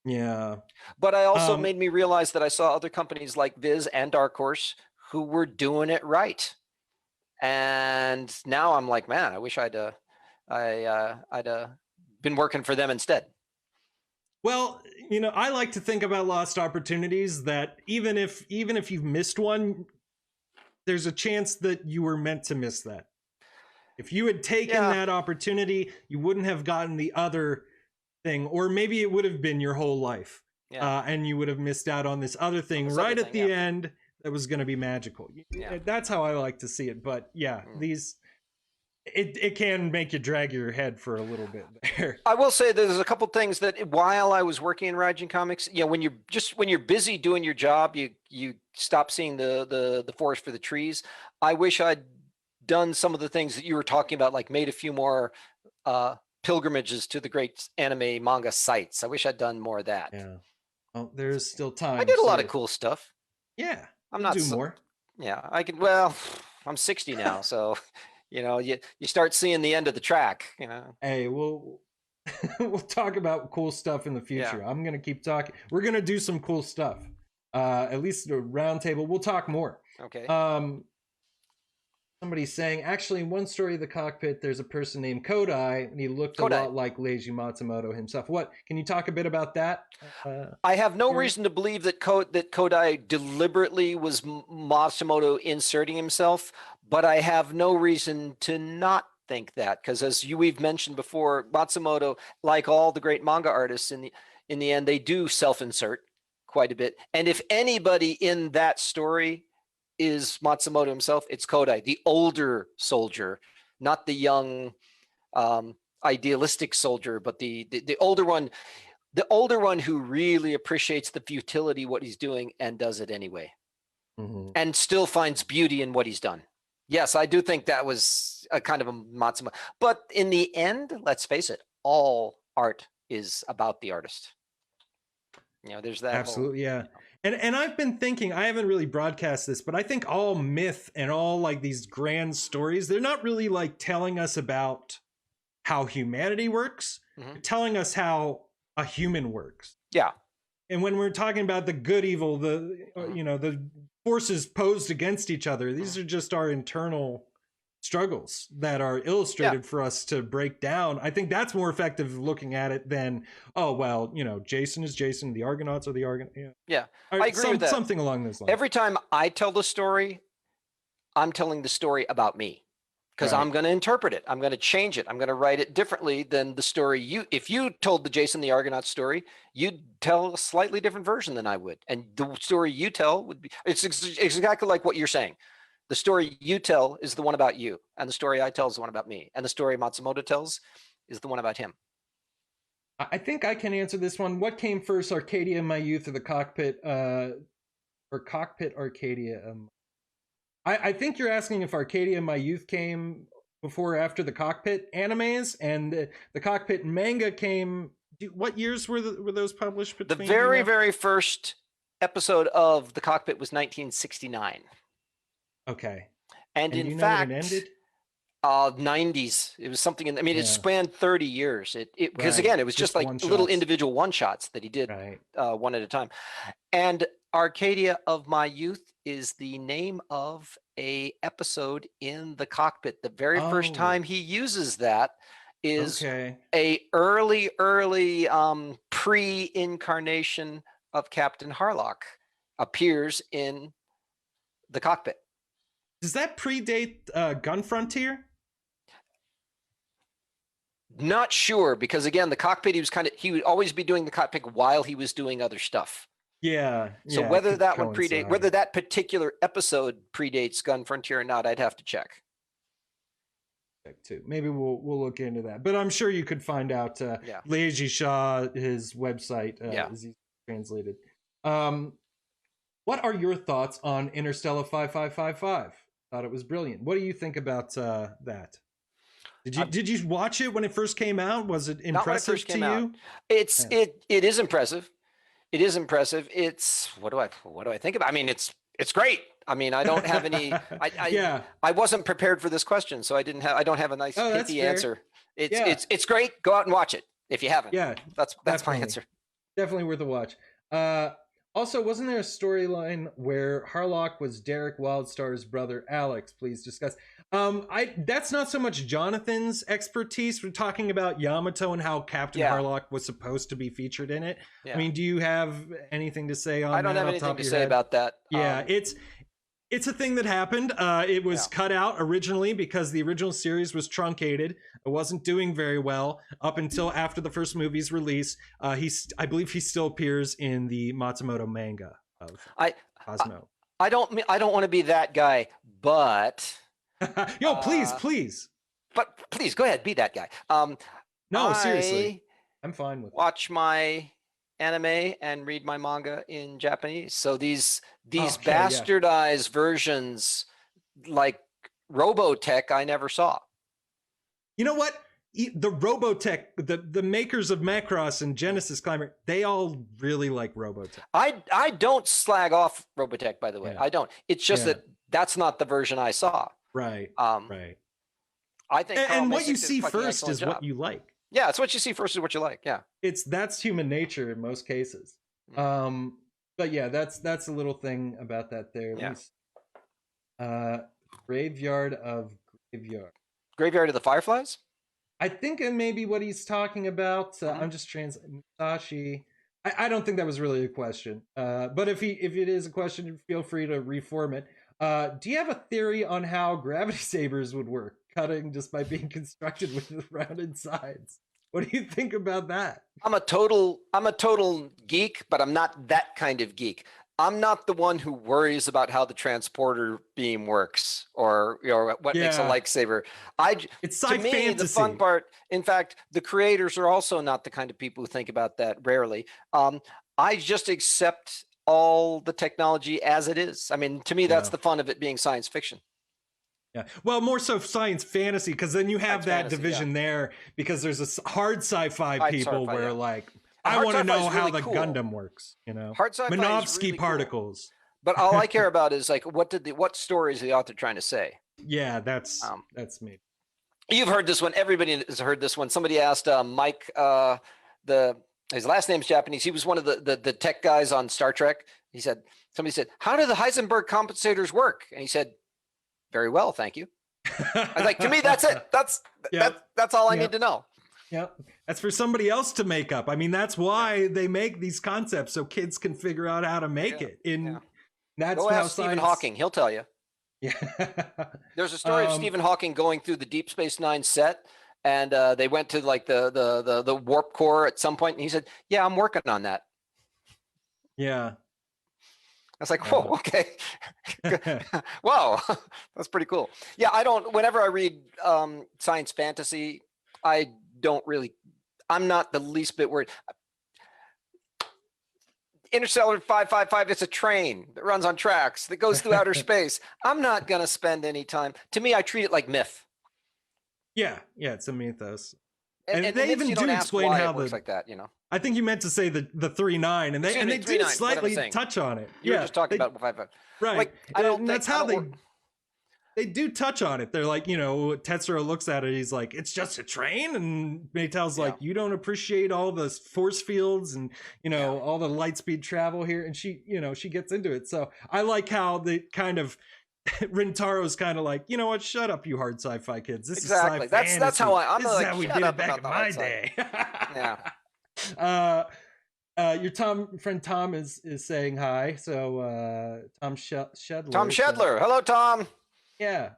Yeah. But I also made me realize that I saw other companies like Viz and Dark Horse who were doing it right. And now I'm like, man, I wish I'd been working for them instead. Well, I like to think about lost opportunities that even if you've missed one, there's a chance that you were meant to miss that. If you had taken that opportunity, you wouldn't have gotten the other thing, or maybe it would have been your whole life, and you would have missed out on this other thing right at the end that was going to be magical. That's how I like to see it. But it can make you drag your head for a little bit there. I will say there's a couple things that while I was working in Raijin Comics, when you're busy doing your job, you stop seeing the forest for the trees. I wish I'd done some of the things that you were talking about, like made a few more pilgrimages to the great anime manga sites. I wish I'd done more of that. Yeah. Well, there's still time. I did a lot of cool stuff. Yeah. I'm not do more. Yeah, I can. Well, I'm 60 now, so you start seeing the end of the track. Hey, we'll talk about cool stuff in the future. I'm gonna keep talking. We're gonna do some cool stuff. At least a round table. We'll talk more. Okay. Somebody's saying, actually, in one story of the Cockpit, there's a person named Kodai, and he looked a lot like Leiji Matsumoto himself. What? Can you talk a bit about that? I have no reason to believe that Kodai deliberately was Matsumoto inserting himself, but I have no reason to not think that, because as we've mentioned before, Matsumoto, like all the great manga artists, in the end, they do self-insert quite a bit. And if anybody in that story is Matsumoto himself, it's Kodai, the older soldier, not the young idealistic soldier, but the older one who really appreciates the futility of what he's doing and does it anyway, and still finds beauty in what he's done. Yes, I do think that was a kind of a Matsumoto, but in the end, let's face it, all art is about the artist. There's that absolutely whole, And I've been thinking, I haven't really broadcast this, but I think all myth and all like these grand stories, they're not really like telling us about how humanity works, they're telling us how a human works. Yeah. And when we're talking about the good, evil, the forces posed against each other, these are just our internal struggles that are illustrated for us to break down. I think that's more effective looking at it than, oh, well, Jason is Jason, the Argonauts are the Argonauts. Yeah, I agree with that. Something along those lines. Every time I tell the story, I'm telling the story about me, because I'm going to interpret it. I'm going to change it. I'm going to write it differently than the story if you told the Jason the Argonaut story, you'd tell a slightly different version than I would. And the story you tell would be, it's exactly like what you're saying. The story you tell is the one about you, and the story I tell is the one about me, and the story Matsumoto tells is the one about him. I think I can answer this one. What came first, Arcadia in my youth or the Cockpit, or Cockpit Arcadia? I think you're asking if Arcadia in my youth came before or after the Cockpit animes, and the Cockpit manga came. What years were those published? The very first episode of the Cockpit was 1969. Okay. And in fact, when it ended? 90s. It was something I mean, it Yeah. spanned 30 years. Because Right. again, it was just like one-shots. little individual one-shots that he did Right. one at a time. And Arcadia of My Youth is the name of a episode in the Cockpit. The very first Oh. time he uses that is Okay. a early pre-incarnation of Captain Harlock appears in the Cockpit. Does that predate Gun Frontier? Not sure, because again, the Cockpit, he would always be doing the Cockpit while he was doing other stuff. Yeah. So yeah, it whether could that would coincide. predate, whether that particular episode predates Gun Frontier or not, I'd have to check. Too. Maybe we'll look into that. But I'm sure you could find out. Yeah. Leiji Shaw, his website, is translated. What are your thoughts on Interstellar 5555? Thought it was brilliant. What do you think about that? Did you watch it when it first came out? Was it impressive Not when it first came out. you? It is impressive. It is impressive. It's what do I think about? I mean, it's great. I mean, I don't have any. I wasn't prepared for this question, so I don't have a nice pithy answer. It's great. Go out and watch it if you haven't. Yeah, that's my answer. Definitely worth a watch. Also, wasn't there a storyline where Harlock was Derek Wildstar's brother Alex? Please discuss. That's not so much Jonathan's expertise. We're talking about Yamato and how Captain Harlock was supposed to be featured in it. Yeah. I mean, do you have anything to say on that? I don't have anything to say about that. Yeah, it's a thing that happened. It was cut out originally because the original series was truncated. It wasn't doing very well up until after the first movie's release. I believe he still appears in the Matsumoto manga of Cosmo. I don't want to be that guy, but please. But please go ahead, be that guy. No, seriously, I'm fine with it. Watch my anime and read my manga in Japanese. So these bastardized versions like Robotech, I never saw. You know what? The Robotech, the makers of Macross and Genesis Climber, they all really like Robotech. I don't slag off Robotech, by the way. I don't. It's just that that's not the version I saw. Right. Right. I think and what you see first is what you like. Yeah, it's what you see first is what you like. Yeah. That's human nature in most cases. But yeah, that's a little thing about that there. Yeah. Graveyard of the Fireflies? I think it may be what he's talking about. I'm just Musashi. I don't think that was really a question. But if it is a question, feel free to reform it. Do you have a theory on how gravity sabers would work? Cutting just by being constructed with rounded sides. What do you think about that? I'm a total geek, but I'm not that kind of geek. I'm not the one who worries about how the transporter beam works or what makes a lightsaber. It's sci-fi fantasy. The fun part, in fact, the creators are also not the kind of people who think about that rarely. I just accept all the technology as it is. I mean, to me, that's the fun of it being science fiction. Yeah, well, more so science fantasy, because then you have that division there, because there's a hard sci-fi people where like I want to know how the Gundam works, hard sci-fi Minovsky really particles. Cool. But all I care about is like what story is the author trying to say? Yeah, that's me. You've heard this one. Everybody has heard this one. Somebody asked Mike. His last name's Japanese. He was one of the tech guys on Star Trek. Somebody said, "How do the Heisenberg compensators work?" And he said, "Very well, thank you." I was like, to me, that's it. That's all I need to know. Yeah, that's for somebody else to make up. I mean, that's why they make these concepts so kids can figure out how to make it. That's Go ask Stephen Hawking; he'll tell you. Yeah. There's a story of Stephen Hawking going through the Deep Space Nine set, and they went to like the warp core at some point, and he said, "Yeah, I'm working on that." Yeah. I was like, whoa, okay. Wow, that's pretty cool. Yeah, whenever I read science fantasy, I'm not the least bit worried. Interstellar 555, it's a train that runs on tracks that goes through outer space. I'm not going to spend any time. To me, I treat it like myth. Yeah, it's a mythos. And they even do explain how it works like that, I think you meant to say the 3-9, and they did slightly touch on it. You were just talking about 5-5. Right. Like, that's how they. they do touch on it. They're like, Tetsuro looks at it, he's like, it's just a train, and Maytel's like, you don't appreciate all the force fields and all the light speed travel here, and she gets into it. So I like how the kind of Rintaro's kind of like, you know what, shut up, you hard sci-fi kids. This is sci-fi. That's how I'm this like, is how we did it back in my day. Yeah. Your friend Tom is saying hi. So Tom Shedler. Tom Shedler. Hello, Tom. Yeah.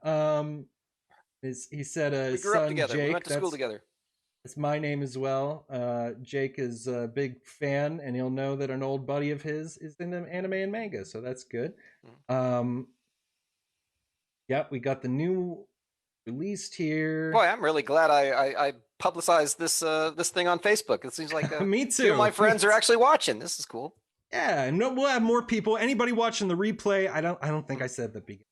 He said we grew up son together. Jake, we went to school together. That's my name as well. Jake is a big fan, and he'll know that an old buddy of his is into anime and manga, so that's good. Yeah, we got the new released here. Boy, I'm really glad I publicized this thing on Facebook. It seems like me too. Two of my friends are actually watching. This is cool. Yeah, and we'll have more people. Anybody watching the replay? I don't think I said that beginning.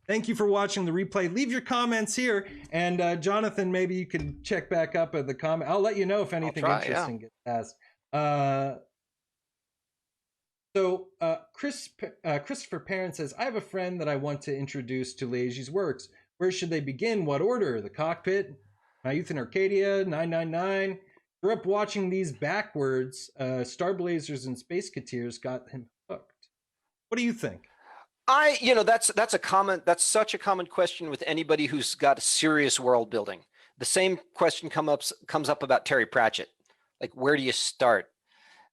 Thank you for watching the replay. Leave your comments here, and Jonathan, maybe you can check back up at the comment. I'll let you know if anything interesting gets asked. So Christopher Parent says, I have a friend that I want to introduce to Leiji's works. Where should they begin? What order? The Cockpit? My Youth in Arcadia? 999? Grew up watching these backwards. Star Blazers and Space Cateers got him hooked. What do you think? That's such a common question with anybody who's got a serious world building. The same question comes up about Terry Pratchett. Like, where do you start?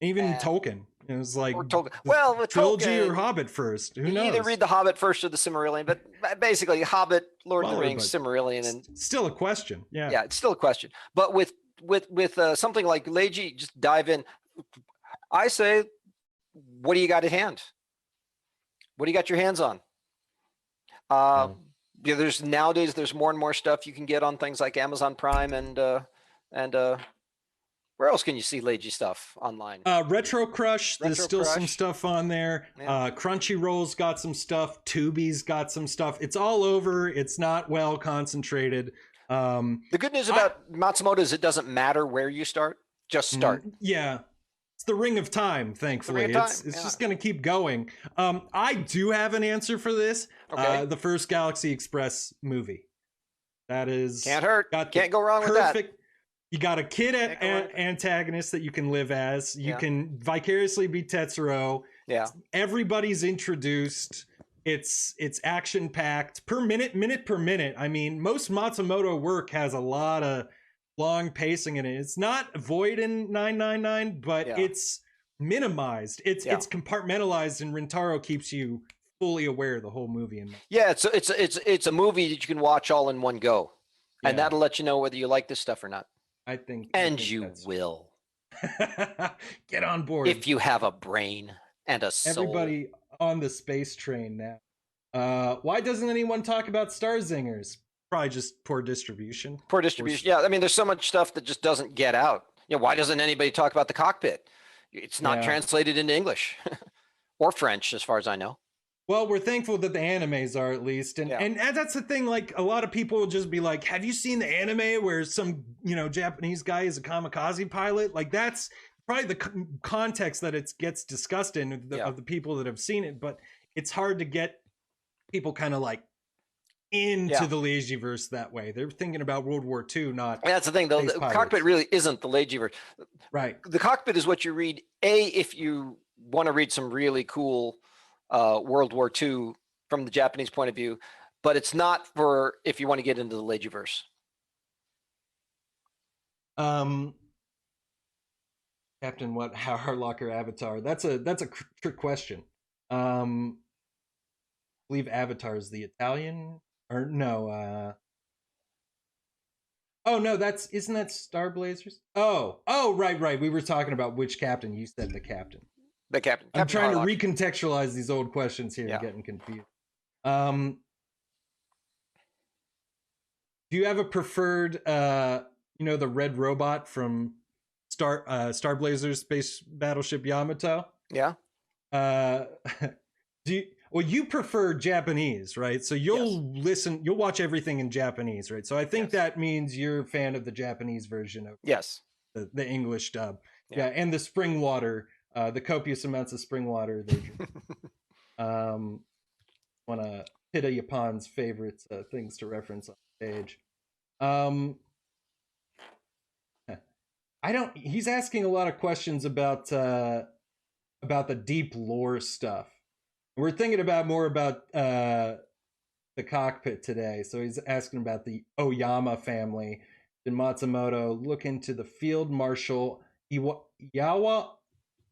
Even Tolkien. It was like, well, with trilogy Tolkien, or Hobbit first. Who knows? You either read the Hobbit first or the Silmarillion, but basically Hobbit, Lord of the Rings, Silmarillion, and still a question. Yeah, it's still a question. But with something like Leiji, just dive in. I say, what do you got at hand? What do you got your hands on? Nowadays there's more and more stuff you can get on things like Amazon Prime and where else can you see Leiji stuff online? Retro Crush, there's still some stuff on there. Yeah. Crunchyroll's got some stuff. Tubi's got some stuff. It's all over. It's not well concentrated. The good news about Matsumoto is it doesn't matter where you start. Just start. Yeah. It's the ring of time, thankfully. It's just going to keep going. I do have an answer for this. Okay. The first Galaxy Express movie. That is... Can't hurt. Can't go wrong with that. You got a kid antagonist that you can live as. You can vicariously be Tetsuro. Yeah. Everybody's introduced. It's action packed minute per minute. I mean, most Matsumoto work has a lot of long pacing in it. It's not void in 999, but it's minimized. It's compartmentalized, and Rintaro keeps you fully aware of the whole movie. It's a movie that you can watch all in one go, and that'll let you know whether you like this stuff or not. I think you will. Get on board if you have a brain and a soul. Everybody on the space train now. Why doesn't anyone talk about Star Zingers? Probably just poor distribution. Poor distribution. Yeah, I mean, there's so much stuff that just doesn't get out. Why doesn't anybody talk about the Cockpit? It's not translated into English or French, as far as I know. Well, we're thankful that the animes are, at least. And that's the thing, like, a lot of people will just be like, have you seen the anime where some, Japanese guy is a kamikaze pilot? Like, that's probably the context that it gets discussed in of the people that have seen it. But it's hard to get people kind of like into the Leijiverse that way. They're thinking about World War II, not... That's the thing, though. The Cockpit really isn't the Leijiverse. Right. The Cockpit is what you read, if you want to read some really cool... World War II from the Japanese point of view, but it's not for if you want to get into the Leijiverse. Captain, what Hardlocker Avatar? That's a trick question. I believe Avatar is the Italian, or no? Oh no, isn't that Star Blazers? Oh, right. We were talking about which captain. You said the captain. The captain. I'm trying to recontextualize these old questions here. I'm getting confused. Do you have a preferred, the red robot from Star Blazers Space Battleship Yamato? Yeah. You prefer Japanese, right? So you'll you'll watch everything in Japanese, right? So I think that means you're a fan of the Japanese version of the English dub. Yeah, and the spring water. The copious amounts of spring water they drink. Want to Yapon's favorite things to reference on stage. Um, I don't. He's asking a lot of questions about the deep lore stuff. We're thinking about more about the Cockpit today. So he's asking about the Oyama family. Did Matsumoto look into the Field Marshal Yawa?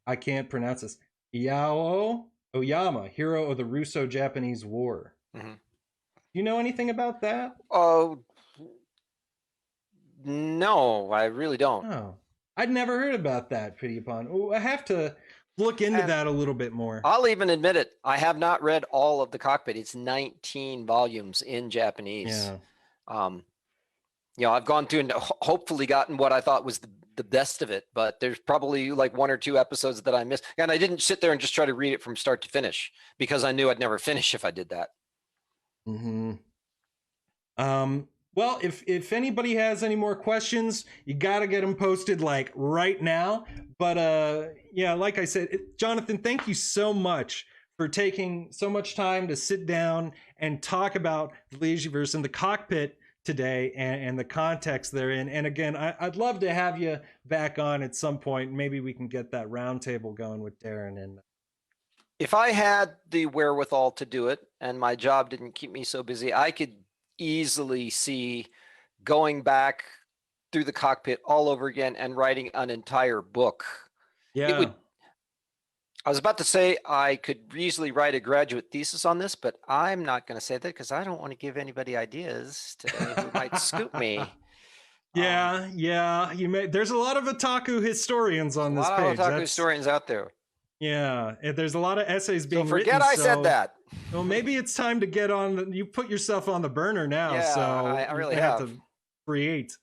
I can't pronounce this. Yao Oyama, hero of the Russo-Japanese War. Mm-hmm. Do you know anything about that? Oh, no, I really don't. Oh, I'd never heard about that, Pity Upon. Oh, I have to look into that a little bit more. I'll even admit it. I have not read all of the Cockpit. It's 19 volumes in Japanese. Yeah. I've gone through and hopefully gotten what I thought was the best of it, but there's probably like 1 or 2 episodes that I missed. And I didn't sit there and just try to read it from start to finish because I knew I'd never finish if I did that. Mm-hmm. Well, if anybody has any more questions, you got to get them posted like right now. But yeah, like I said, Jonathan, thank you so much for taking so much time to sit down and talk about the Leijiverse and the Cockpit today and the context therein. And again, I'd love to have you back on at some point. Maybe we can get that roundtable going with Darren. And if I had the wherewithal to do it and my job didn't keep me so busy, I could easily see going back through the Cockpit all over again and writing an entire book. Yeah. I was about to say I could easily write a graduate thesis on this, but I'm not going to say that because I don't want to give anybody ideas today who might scoop me. Yeah, you may. There's a lot of otaku historians on this page. A lot of otaku historians out there. Yeah, there's a lot of essays being written. Forget I said that. Well, maybe it's time to get on. You put yourself on the burner now. Yeah, so I really have to create.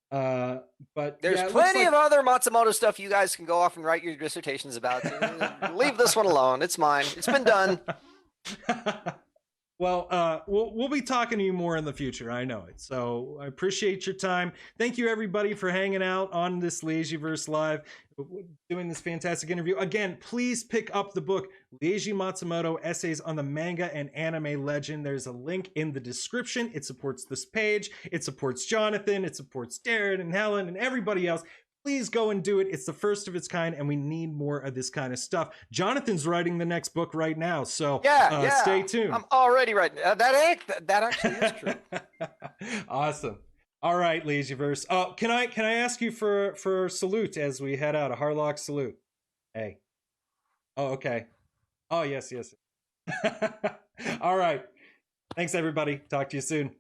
But there's plenty of other Matsumoto stuff you guys can go off and write your dissertations about. Leave this one alone. It's mine. It's been done. Well, we'll be talking to you more in the future. I know it. So I appreciate your time. Thank you, everybody, for hanging out on this Leijiverse Live, doing this fantastic interview. Again, please pick up the book, Leiji Matsumoto, Essays on the Manga and Anime Legend. There's a link in the description. It supports this page. It supports Jonathan. It supports Darren and Helen and everybody else. Please go and do it. It's the first of its kind, and we need more of this kind of stuff. Jonathan's writing the next book right now, so stay tuned. I'm already writing. That actually is true. Awesome. All right, Leijiverse. Oh, can I ask you for a salute as we head out? A Harlock salute. Hey. Oh, okay. Oh, yes. All right. Thanks, everybody. Talk to you soon.